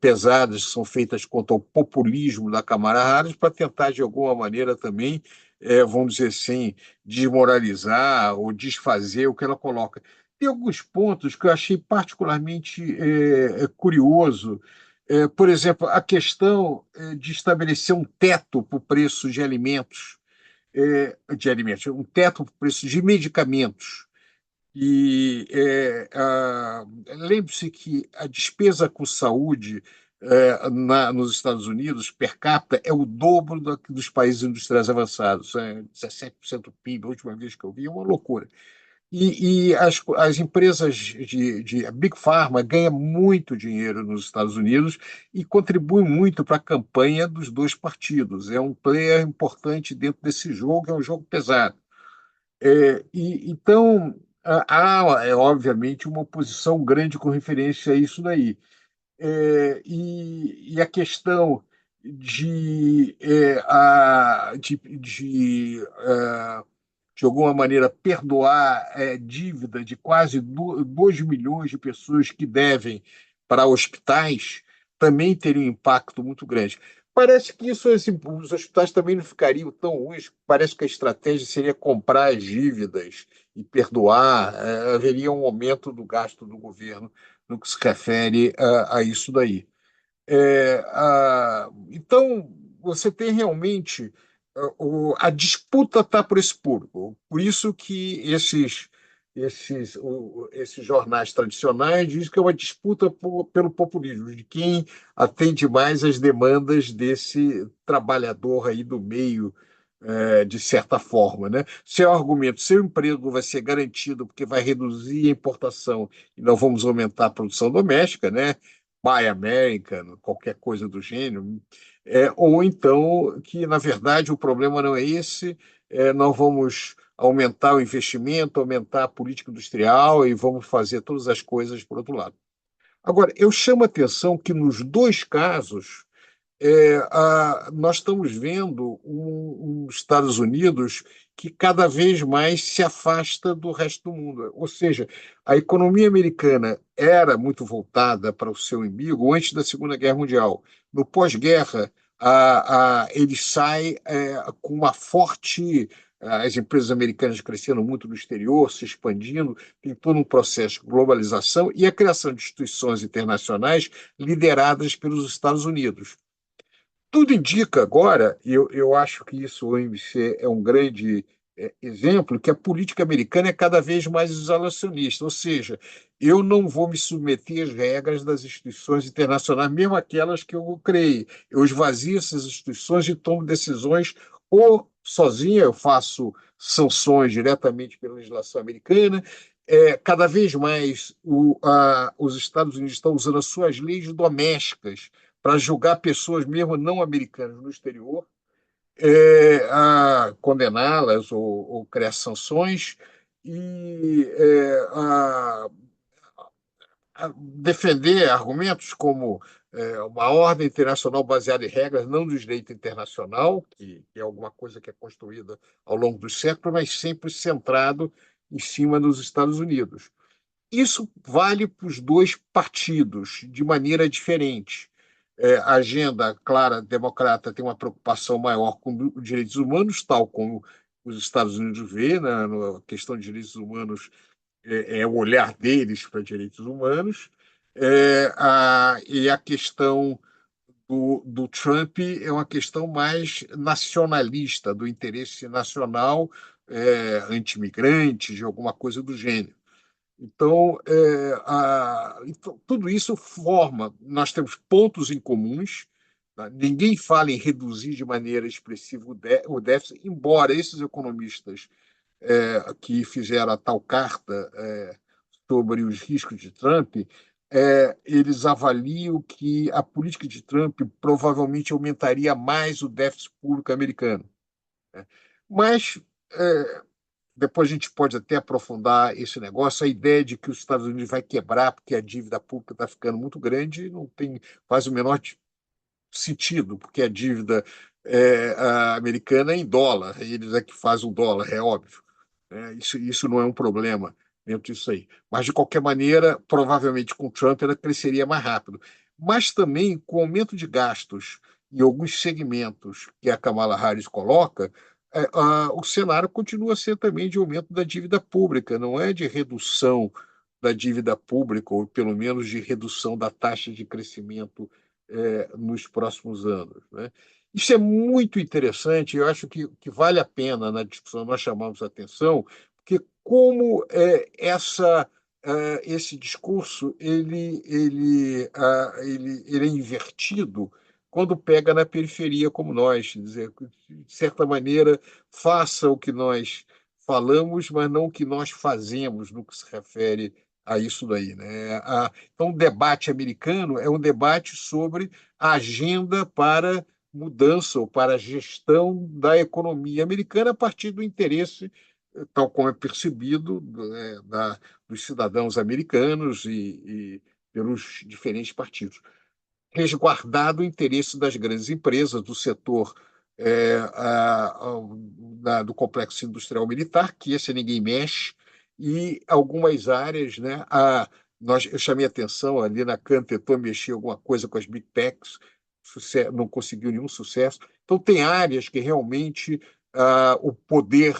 pesadas que são feitas contra o populismo da Kamala Harris para tentar de alguma maneira também, vamos dizer assim, desmoralizar ou desfazer o que ela coloca. Tem alguns pontos que eu achei particularmente curioso, por exemplo, a questão de estabelecer um teto para o preço de alimentos, um teto para o preço de medicamentos. E lembre-se que a despesa com saúde nos Estados Unidos, per capita, é o dobro dos países industriais avançados. 17% do PIB, a última vez que eu vi, é uma loucura. E as empresas a Big Pharma ganha muito dinheiro nos Estados Unidos e contribui muito para a campanha dos dois partidos. É um player importante dentro desse jogo, é um jogo pesado. Então, obviamente, uma oposição grande com referência a isso daí. E a questão de alguma maneira, perdoar dívida de quase 2 milhões de pessoas que devem para hospitais, também teria um impacto muito grande. Parece que isso, assim, os hospitais também não ficariam tão ruins. Parece que a estratégia seria comprar as dívidas e perdoar. Haveria um aumento do gasto do governo no que se refere a isso daí. Então, você tem realmente a disputa está por esse público. Por isso que esses jornais tradicionais dizem que é uma disputa pelo populismo, de quem atende mais às demandas desse trabalhador aí do meio, de certa forma, né? Seu argumento, seu emprego vai ser garantido porque vai reduzir a importação e não vamos aumentar a produção doméstica, né? Buy American, qualquer coisa do gênero, ou então que, na verdade, o problema não é esse, nós vamos aumentar o investimento, aumentar a política industrial e vamos fazer todas as coisas por outro lado. Agora, eu chamo a atenção que, nos dois casos, nós estamos vendo Estados Unidos que cada vez mais se afasta do resto do mundo. Ou seja, a economia americana era muito voltada para o seu umbigo antes da Segunda Guerra Mundial. No pós-guerra, ele sai com uma forte. As empresas americanas crescendo muito no exterior, se expandindo, tem todo um processo de globalização e a criação de instituições internacionais lideradas pelos Estados Unidos. Tudo indica agora, e eu acho que isso, o OMC é um grande exemplo, que a política americana é cada vez mais isolacionista, ou seja, eu não vou me submeter às regras das instituições internacionais, mesmo aquelas que eu criei. Eu esvazio essas instituições e tomo decisões ou sozinha, eu faço sanções diretamente pela legislação americana. Cada vez mais os Estados Unidos estão usando as suas leis domésticas para julgar pessoas mesmo não americanas no exterior, a condená-las ou criar sanções e a defender argumentos como uma ordem internacional baseada em regras não do direito internacional, que é alguma coisa que é construída ao longo dos séculos, mas sempre centrado em cima dos Estados Unidos. Isso vale para os dois partidos de maneira diferente. A agenda, clara, democrata tem uma preocupação maior com os direitos humanos, tal como os Estados Unidos vê, né? Na questão de direitos humanos, o olhar deles para direitos humanos. E a questão do Trump é uma questão mais nacionalista, do interesse nacional, anti-imigrante, de alguma coisa do gênero. Então, então, tudo isso forma. Nós temos pontos em comuns. Tá? Ninguém fala em reduzir de maneira expressiva o déficit, embora esses economistas que fizeram a tal carta sobre os riscos de Trump eles avaliam que a política de Trump provavelmente aumentaria mais o déficit público americano. Mas depois a gente pode até aprofundar esse negócio. A ideia de que os Estados Unidos vai quebrar porque a dívida pública está ficando muito grande não tem, faz o menor sentido, porque a dívida a americana é em dólar, eles é que fazem o dólar, é óbvio. Isso não é um problema dentro disso aí. Mas, de qualquer maneira, provavelmente com Trump ela cresceria mais rápido. Mas também, com o aumento de gastos em alguns segmentos que a Kamala Harris coloca, o cenário continua a ser também de aumento da dívida pública, não é de redução da dívida pública, ou pelo menos de redução da taxa de crescimento nos próximos anos, né? Isso é muito interessante, eu acho que vale a pena na discussão nós chamamos a atenção, porque como esse discurso ele é invertido quando pega na periferia como nós, quer dizer, de certa maneira, faça o que nós falamos, mas não o que nós fazemos no que se refere a isso daí, né? Então, o debate americano é um debate sobre a agenda para mudança ou para a gestão da economia americana a partir do interesse, tal como é percebido, dos cidadãos americanos e pelos diferentes partidos, resguardado o interesse das grandes empresas, do setor do complexo industrial militar, que esse ninguém mexe, e algumas áreas, né? Eu chamei atenção ali na Cantetou, mexer alguma coisa com as Big Techs, não conseguiu nenhum sucesso. Então, tem áreas que realmente o poder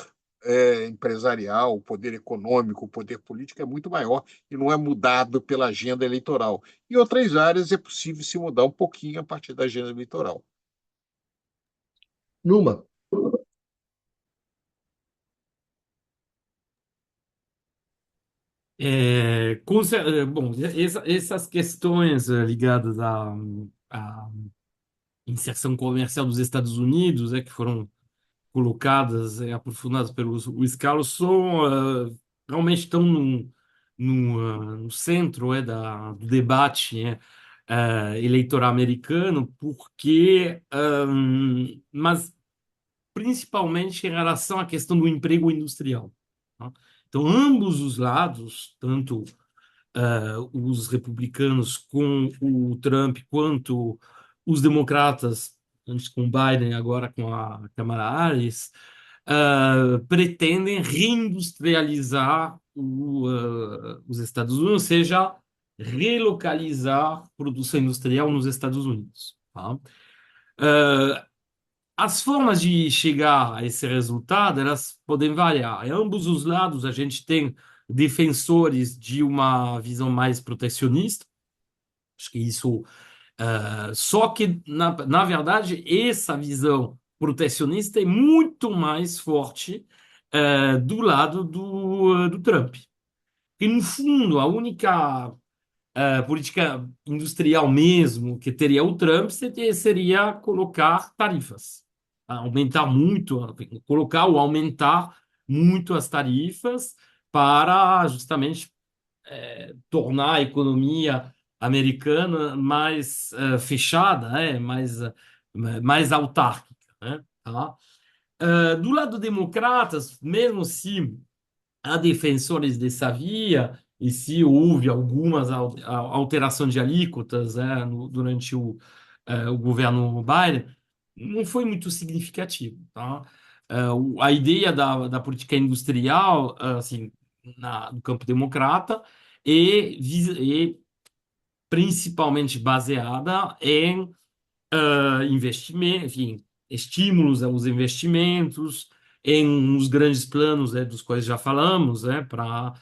empresarial, o poder econômico, o poder político é muito maior e não é mudado pela agenda eleitoral. Em outras áreas é possível se mudar um pouquinho a partir da agenda eleitoral. Numa, Bom, essas questões ligadas à inserção comercial dos Estados Unidos, que foram colocadas, aprofundadas pelo Luiz Carlos, realmente estão no centro do debate eleitoral americano, mas principalmente em relação à questão do emprego industrial, tá? Então, ambos os lados, tanto os republicanos com o Trump, quanto os democratas, antes com Biden, agora com a Kamala Harris, pretendem reindustrializar os Estados Unidos, ou seja, relocalizar produção industrial nos Estados Unidos, tá? As formas de chegar a esse resultado, elas podem variar. Em ambos os lados, a gente tem defensores de uma visão mais protecionista. Acho que isso. Só que, na verdade, essa visão protecionista é muito mais forte do lado do Trump. E, no fundo, a única política industrial mesmo que teria o Trump seria colocar tarifas, aumentar muito, colocar ou aumentar muito as tarifas para justamente tornar a economia americana mais fechada, mais autárquica, né? Tá? Do lado democratas, mesmo se há defensores dessa via, e se houve algumas alterações de alíquotas durante o governo Biden, não foi muito significativo, tá? A ideia da política industrial, assim, no campo democrata, é principalmente baseada em investimento, enfim, estímulos aos investimentos, em os grandes planos dos quais já falamos, para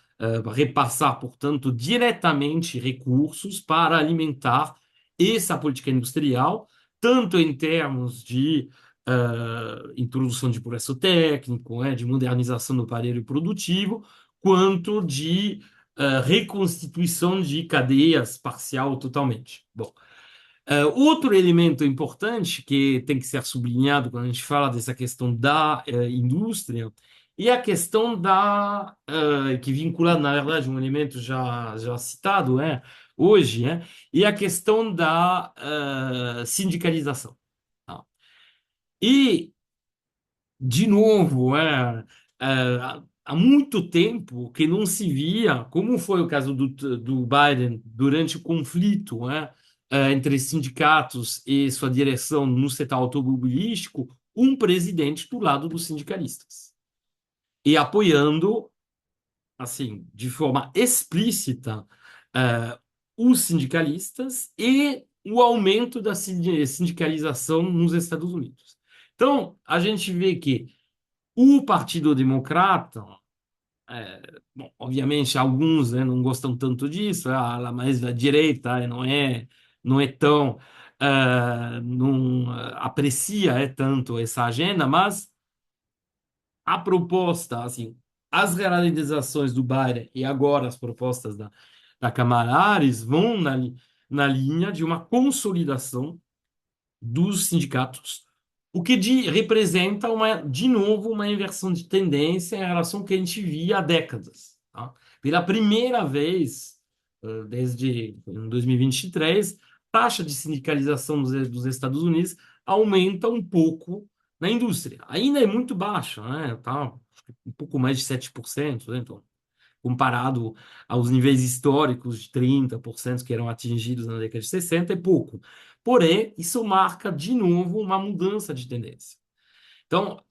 repassar, portanto, diretamente recursos para alimentar essa política industrial, tanto em termos de introdução de progresso técnico, de modernização do aparelho produtivo, quanto de reconstituição de cadeias parcial ou totalmente. Bom, outro elemento importante que tem que ser sublinhado quando a gente fala dessa questão da indústria é a questão que vincula, na verdade, um elemento já citado, hoje, é a questão da sindicalização. Tá? E, de novo, há muito tempo que não se via, como foi o caso do Biden durante o conflito, entre sindicatos e sua direção no setor automobilístico, um presidente do lado dos sindicalistas e apoiando, assim, de forma explícita, os sindicalistas e o aumento da sindicalização nos Estados Unidos. Então, a gente vê que o Partido Democrata, bom, obviamente, alguns, não gostam tanto disso, a mais da direita não é tão, não aprecia tanto essa agenda, mas a proposta, assim, as realizações do Biden e agora as propostas da Kamala Harris vão na linha de uma consolidação dos sindicatos, o que representa, de novo, uma inversão de tendência em relação ao que a gente via há décadas. Tá? Pela primeira vez, desde 2023, a taxa de sindicalização dos Estados Unidos aumenta um pouco na indústria. Ainda é muito baixa, né? Tá um pouco mais de 7%, né? Então, comparado aos níveis históricos de 30% que eram atingidos na década de 60, é pouco. Porém, isso marca, de novo, uma mudança de tendência. Então,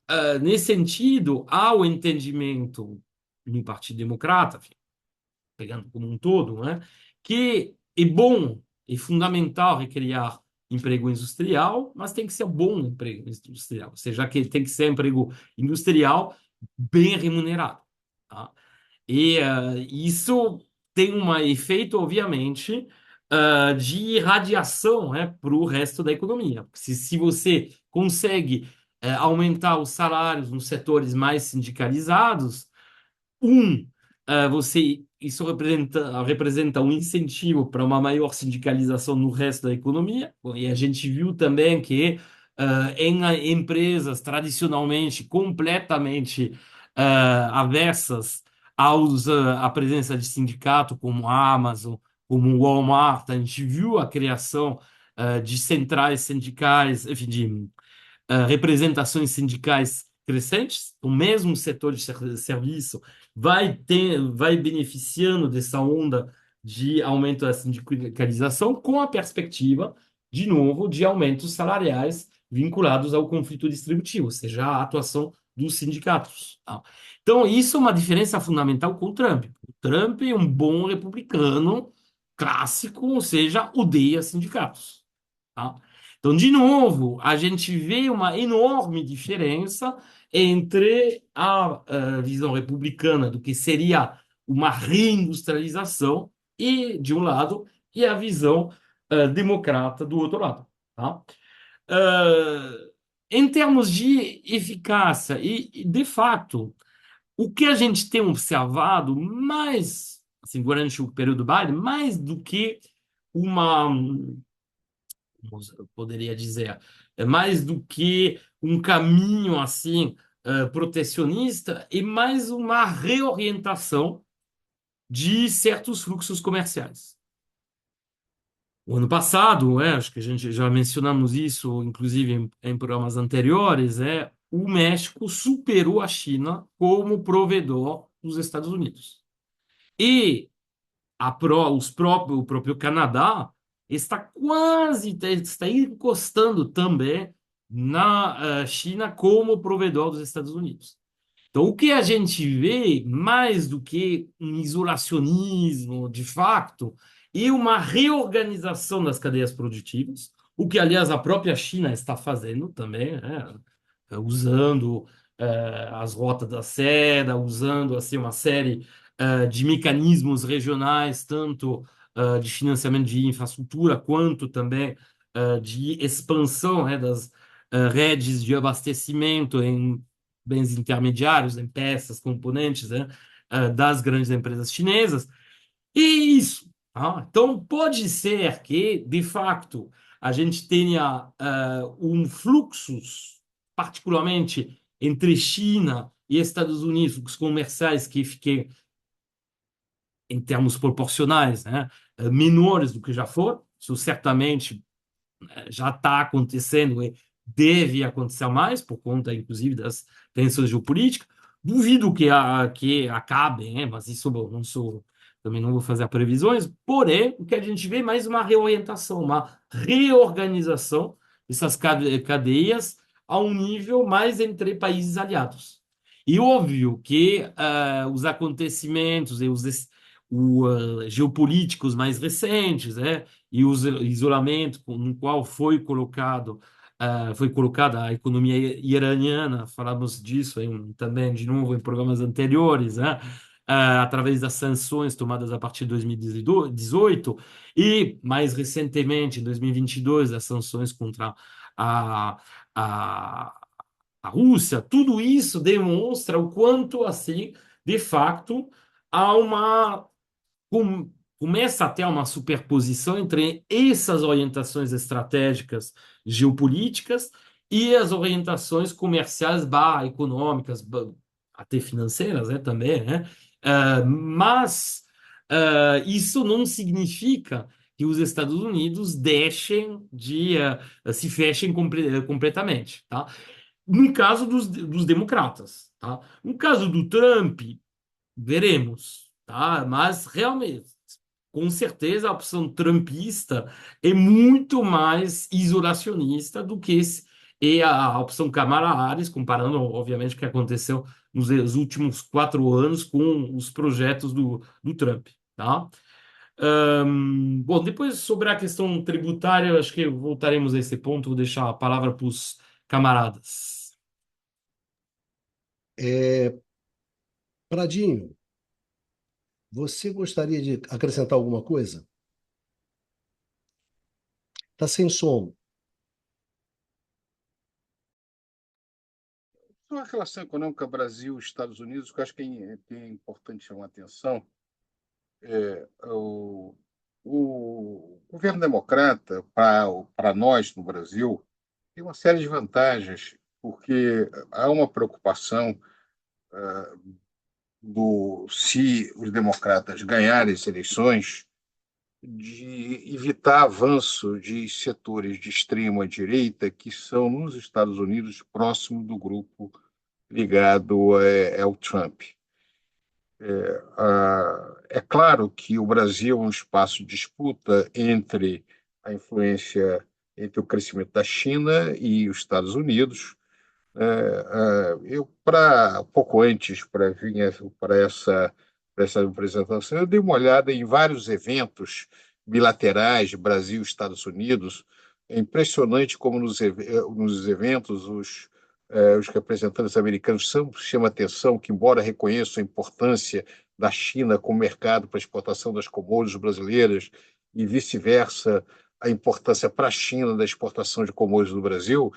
nesse sentido, há o entendimento no Partido Democrata, enfim, pegando como um todo, que é bom e fundamental recriar emprego industrial, mas tem que ser bom emprego industrial, ou seja, que tem que ser emprego industrial bem remunerado. Tá? E isso tem um efeito, obviamente, de radiação, para o resto da economia. Porque se você consegue aumentar os salários nos setores mais sindicalizados, isso representa um incentivo para uma maior sindicalização no resto da economia. E a gente viu também que em empresas tradicionalmente completamente aversas à presença de sindicato, como a Amazon, como o Walmart, a gente viu a criação de centrais sindicais, enfim, de representações sindicais crescentes. O mesmo setor de serviço vai beneficiando dessa onda de aumento da sindicalização, com a perspectiva, de novo, de aumentos salariais vinculados ao conflito distributivo, ou seja, a atuação dos sindicatos. Tá? Então, isso é uma diferença fundamental com o Trump. O Trump é um bom republicano clássico, ou seja, odeia sindicatos. Tá? Então, de novo, a gente vê uma enorme diferença entre a visão republicana do que seria uma reindustrialização e de um lado e a visão democrata do outro lado. Tá? Em termos de eficácia de fato, o que a gente tem observado mais, assim, durante o período Biden, mais do que uma, eu poderia dizer, é mais do que um caminho assim protecionista e mais uma reorientação de certos fluxos comerciais. O ano passado, acho que a gente já mencionamos isso, inclusive em programas anteriores, o México superou a China como provedor dos Estados Unidos. E o próprio Canadá está encostando também na China como provedor dos Estados Unidos. Então, o que a gente vê, mais do que um isolacionismo de facto, é uma reorganização das cadeias produtivas, o que, aliás, a própria China está fazendo também, usando as rotas da seda, usando assim, uma série de mecanismos regionais, tanto de financiamento de infraestrutura, quanto também de expansão das redes de abastecimento em bens intermediários, em peças, componentes, das grandes empresas chinesas. E isso. Tá? Então, pode ser que, de fato, a gente tenha um fluxo, particularmente entre China e Estados Unidos, os comerciais que fiquem em termos proporcionais, menores do que já foram. Isso certamente já está acontecendo e deve acontecer mais, por conta, inclusive, das tensões geopolíticas. Duvido que acabe, né? Mas isso, bom, não sou, também não vou fazer previsões. Porém, o que a gente vê é mais uma reorientação, uma reorganização dessas cadeias a um nível mais entre países aliados. E óbvio que os acontecimentos e os geopolíticos mais recentes, né, e o isolamento no qual foi colocada a economia iraniana, falamos disso também de novo em programas anteriores, né? Através das sanções tomadas a partir de 2018 e, mais recentemente, em 2022, as sanções contra a, a, a Rússia, tudo isso demonstra o quanto, assim, de fato, há uma começa a ter uma superposição entre essas orientações estratégicas geopolíticas e as orientações comerciais, econômicas, até financeiras, né, também, né? Mas isso não significa que os Estados Unidos deixem se fechem completamente, tá? No caso dos democratas, tá? No caso do Trump, veremos, tá? Mas realmente, com certeza, a opção trumpista é muito mais isolacionista do que a opção Kamala Harris, comparando, obviamente, o que aconteceu nos últimos 4 anos com os projetos do Trump, tá? Bom, depois sobre a questão tributária, eu acho que voltaremos a esse ponto. Vou deixar a palavra para os camaradas. Pradinho, você gostaria de acrescentar alguma coisa? Está sem som. Então, a relação econômica Brasil-Estados Unidos, que eu acho que é importante chamar a atenção, o governo democrata, para nós no Brasil, tem uma série de vantagens, porque há uma preocupação se os democratas ganharem as eleições, de evitar avanço de setores de extrema direita que são, nos Estados Unidos, próximo do grupo ligado ao Trump. É claro que o Brasil é um espaço de disputa entre a influência, entre o crescimento da China e os Estados Unidos. Eu, pouco antes, para vir para essa apresentação, eu dei uma olhada em vários eventos bilaterais de Brasil e Estados Unidos. É impressionante como nos eventos os representantes americanos sempre chamam a atenção que, embora reconheçam a importância da China como mercado para a exportação das commodities brasileiras e vice-versa, a importância para a China da exportação de commodities do Brasil,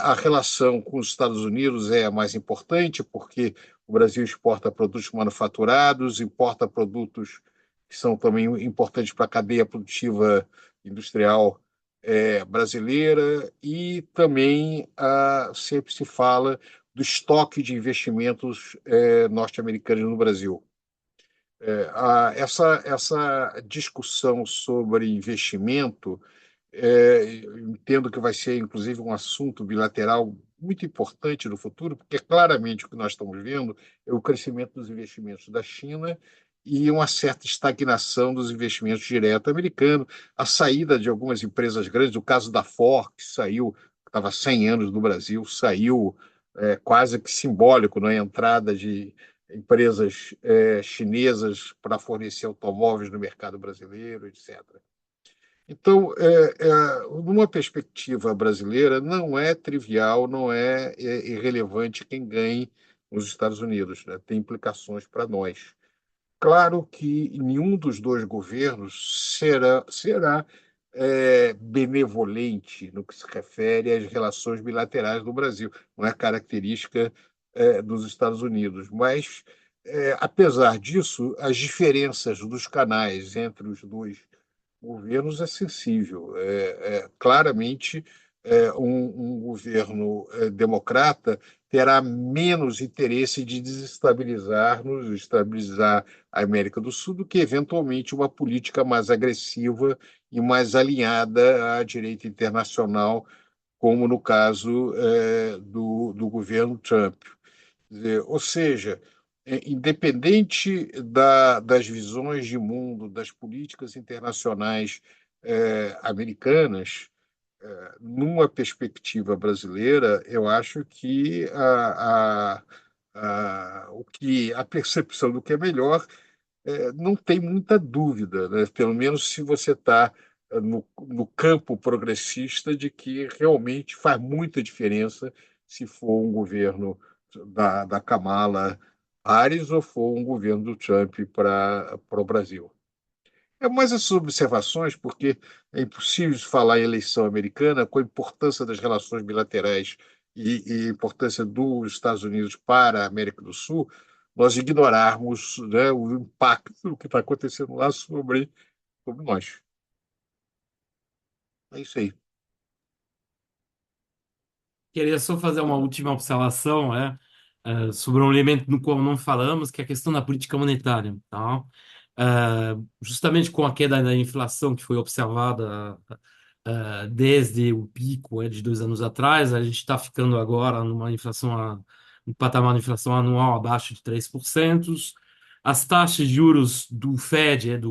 a relação com os Estados Unidos é a mais importante, porque o Brasil exporta produtos manufaturados, importa produtos que são também importantes para a cadeia produtiva industrial brasileira, e também sempre se fala do estoque de investimentos norte-americanos no Brasil. Essa discussão sobre investimento, eu entendo que vai ser, inclusive, um assunto bilateral muito importante no futuro, porque claramente o que nós estamos vendo é o crescimento dos investimentos da China e uma certa estagnação dos investimentos diretos americanos, a saída de algumas empresas grandes, o caso da Ford, que saiu, que estava há 100 anos no Brasil, saiu quase que simbólico na entrada de empresas chinesas para fornecer automóveis no mercado brasileiro, etc. Então, numa perspectiva brasileira, não é trivial, não é irrelevante quem ganhe nos Estados Unidos, né? Tem implicações para nós. Claro que nenhum dos dois governos será benevolente no que se refere às relações bilaterais do Brasil. Não é característica dos Estados Unidos, mas, apesar disso, as diferenças dos canais entre os dois governos é sensível. Claramente, um governo democrata terá menos interesse de desestabilizar-nos, estabilizar a América do Sul, do que, eventualmente, uma política mais agressiva e mais alinhada à direita internacional, como no caso do governo Trump. Ou seja, independente das visões de mundo, das políticas internacionais americanas, numa perspectiva brasileira, eu acho que a percepção do que é melhor não tem muita dúvida, né? Pelo menos se você está no campo progressista, de que realmente faz muita diferença se for um governo da Kamala Harris ou for um governo do Trump para o Brasil. É mais essas observações, porque é impossível falar em eleição americana com a importância das relações bilaterais e a importância dos Estados Unidos para a América do Sul, nós ignorarmos, né, o impacto do que está acontecendo lá sobre nós. É isso aí. Queria só fazer uma última observação, sobre um elemento no qual não falamos, que é a questão da política monetária, tá? Justamente com a queda da inflação que foi observada desde o pico de 2 anos atrás, a gente está ficando agora numa um patamar de inflação anual abaixo de 3%. As taxas de juros do Fed,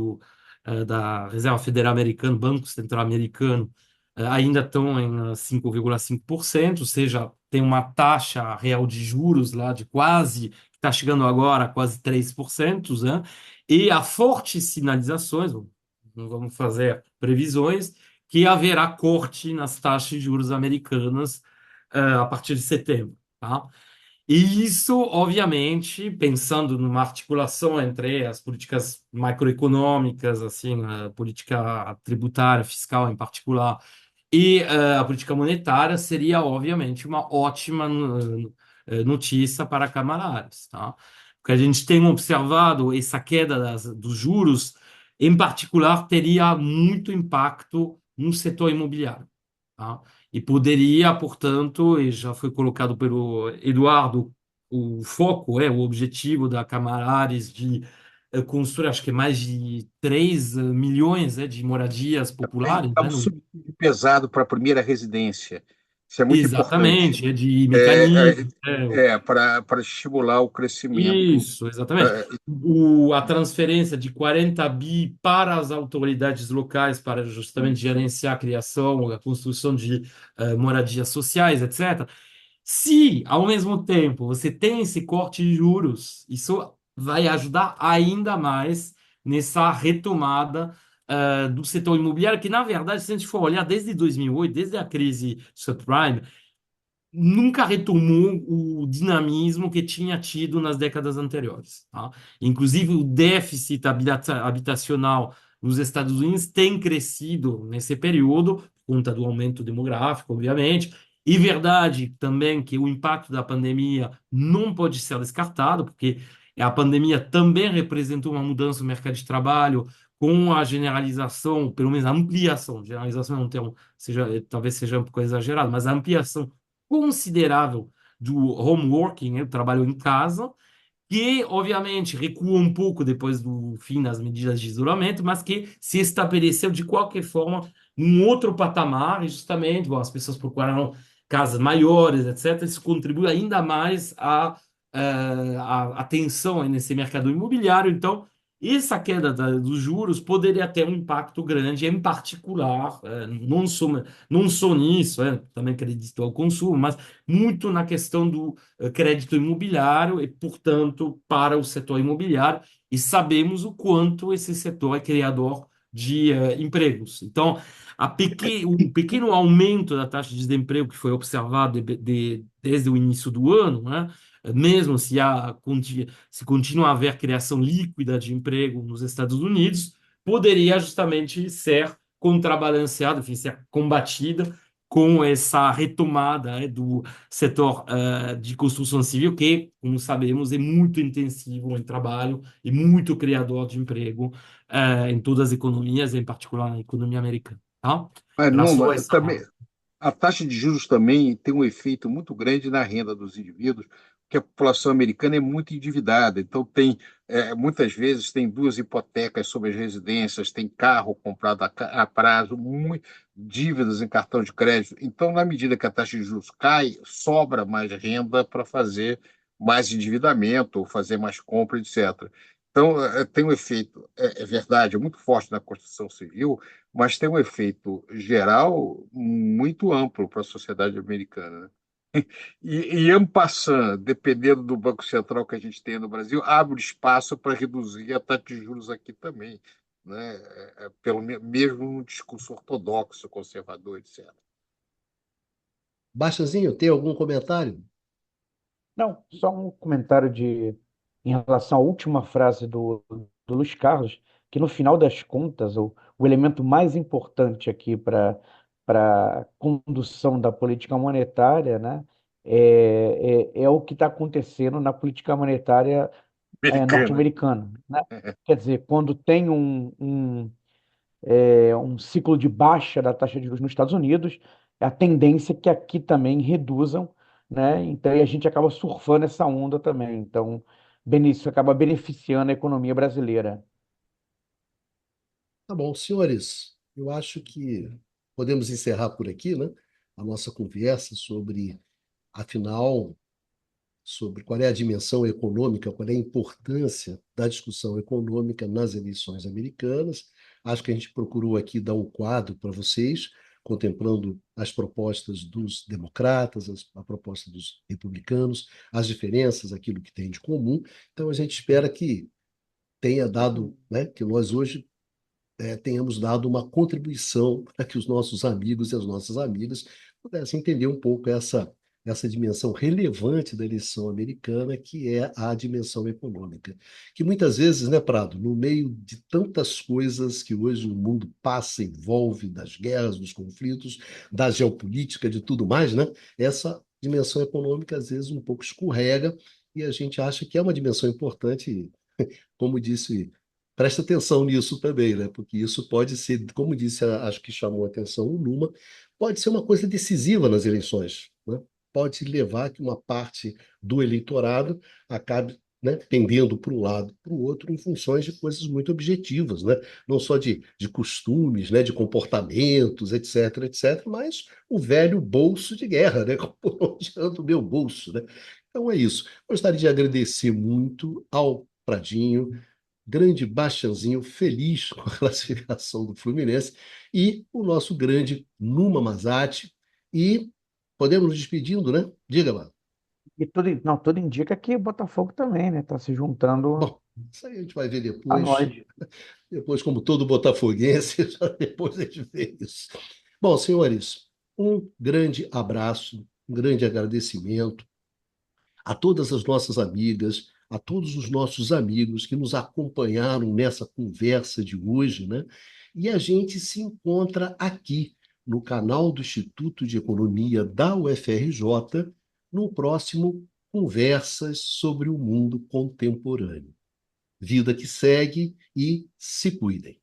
da Reserva Federal Americana, Banco Central Americano, ainda estão em 5,5%, ou seja, tem uma taxa real de juros lá de quase, que está chegando agora a quase 3%, né? E há fortes sinalizações, não vamos fazer previsões, que haverá corte nas taxas de juros americanas a partir de setembro, tá? E isso, obviamente, pensando numa articulação entre as políticas macroeconômicas, assim, a política tributária, fiscal em particular, e a política monetária, seria, obviamente, uma ótima notícia para camaradas, tá? Porque a gente tem observado essa queda dos juros, em particular, teria muito impacto no setor imobiliário, tá? E poderia, portanto, e já foi colocado pelo Eduardo, o foco, o objetivo da Camarares de construir, acho que mais de 3 milhões de moradias populares, É né? um subsídio pesado para a primeira residência. Isso é muito importante. Exatamente, de É, mecanismos. para estimular o crescimento. Isso, exatamente. é, A transferência de 40 bi para as autoridades locais para justamente gerenciar a criação, a construção de moradias sociais, etc. Se, ao mesmo tempo, você tem esse corte de juros, isso vai ajudar ainda mais nessa retomada do setor imobiliário, que, na verdade, se a gente for olhar desde 2008, desde a crise subprime, nunca retomou o dinamismo que tinha tido nas décadas anteriores, tá? Inclusive, o déficit habitacional nos Estados Unidos tem crescido nesse período, por conta do aumento demográfico, obviamente. E verdade também que o impacto da pandemia não pode ser descartado, porque a pandemia também representou uma mudança no mercado de trabalho, com a generalização, pelo menos a ampliação, generalização é um termo, talvez seja um pouco exagerado, mas a ampliação considerável do home working, né, do trabalho em casa, que obviamente recua um pouco depois do fim das medidas de isolamento, mas que se estabeleceu de qualquer forma num outro patamar, e justamente, bom, as pessoas procuraram casas maiores, etc. Isso contribui ainda mais à atenção nesse mercado imobiliário. Então, essa queda dos juros poderia ter um impacto grande, em particular, não só nisso, também acredito ao consumo, mas muito na questão do crédito imobiliário e, portanto, para o setor imobiliário, e sabemos o quanto esse setor é criador de empregos. Então, um pequeno aumento da taxa de desemprego que foi observado desde o início do ano, né? Mesmo se continua a haver criação líquida de emprego nos Estados Unidos, poderia justamente ser contrabalanceada, enfim, ser combatida com essa retomada do setor de construção civil, que, como sabemos, é muito intensivo em trabalho e muito criador de emprego em todas as economias, em particular na economia americana. Tá? mas Era não, só essa. também, A taxa de juros também tem um efeito muito grande na renda dos indivíduos, porque a população americana é muito endividada. Então, muitas vezes, tem duas hipotecas sobre as residências, tem carro comprado a prazo, dívidas em cartão de crédito. Então, na medida que a taxa de juros cai, sobra mais renda para fazer mais endividamento, ou fazer mais compra, etc. Então, tem um efeito, é verdade, é muito forte na construção civil, mas tem um efeito geral muito amplo para a sociedade americana, né? E en passant, dependendo do Banco Central que a gente tem no Brasil, abre espaço para reduzir a taxa de juros aqui também, né? Mesmo um discurso ortodoxo, conservador, etc. Baixazinho, tem algum comentário? Não, só um comentário em relação à última frase do Luiz Carlos, que no final das contas, o elemento mais importante aqui para a condução da política monetária, né, é o que está acontecendo na política monetária Americana. norte-americana, né? Quer dizer, quando tem um ciclo de baixa da taxa de juros nos Estados Unidos, a tendência é que aqui também reduzam, né? Então, e a gente acaba surfando essa onda também. Então, isso acaba beneficiando a economia brasileira. Tá bom, senhores, eu acho que podemos encerrar por aqui, né? A nossa conversa sobre, afinal, sobre qual é a dimensão econômica, qual é a importância da discussão econômica nas eleições americanas. Acho que a gente procurou aqui dar um quadro para vocês, contemplando as propostas dos democratas, a proposta dos republicanos, as diferenças, aquilo que tem de comum. Então, a gente espera que tenha dado, né, que nós hoje tenhamos dado uma contribuição para que os nossos amigos e as nossas amigas pudessem entender um pouco essa dimensão relevante da eleição americana, que é a dimensão econômica. Que muitas vezes, né, Prado, no meio de tantas coisas que hoje o mundo passa, envolve, das guerras, dos conflitos, da geopolítica, de tudo mais, né, essa dimensão econômica às vezes um pouco escorrega e a gente acha que é uma dimensão importante, como disse, presta atenção nisso também, né? Porque isso pode ser, como disse, acho que chamou a atenção o Numa, pode ser uma coisa decisiva nas eleições, né? Pode levar que uma parte do eleitorado acabe, né, pendendo para um lado para o outro em funções de coisas muito objetivas, né? Não só de costumes, né, de comportamentos, etc, etc, mas o velho bolso de guerra, né? Por onde anda o meu bolso, né? Então é isso. Gostaria de agradecer muito ao Pradinho, grande Bastianzinho, feliz com a classificação do Fluminense, e o nosso grande Numa Mazatti. E podemos nos despedindo, né? Diga, mano. E tudo indica que o Botafogo também, né? Está se juntando Bom, isso aí a gente vai ver a depois. nós. Depois, como todo botafoguense, já depois a gente vê isso. Bom, senhores, um grande abraço, um grande agradecimento a todas as nossas amigas, a todos os nossos amigos que nos acompanharam nessa conversa de hoje, né? E a gente se encontra aqui no canal do Instituto de Economia da UFRJ, no próximo Conversas sobre o Mundo Contemporâneo. Vida que segue e se cuidem.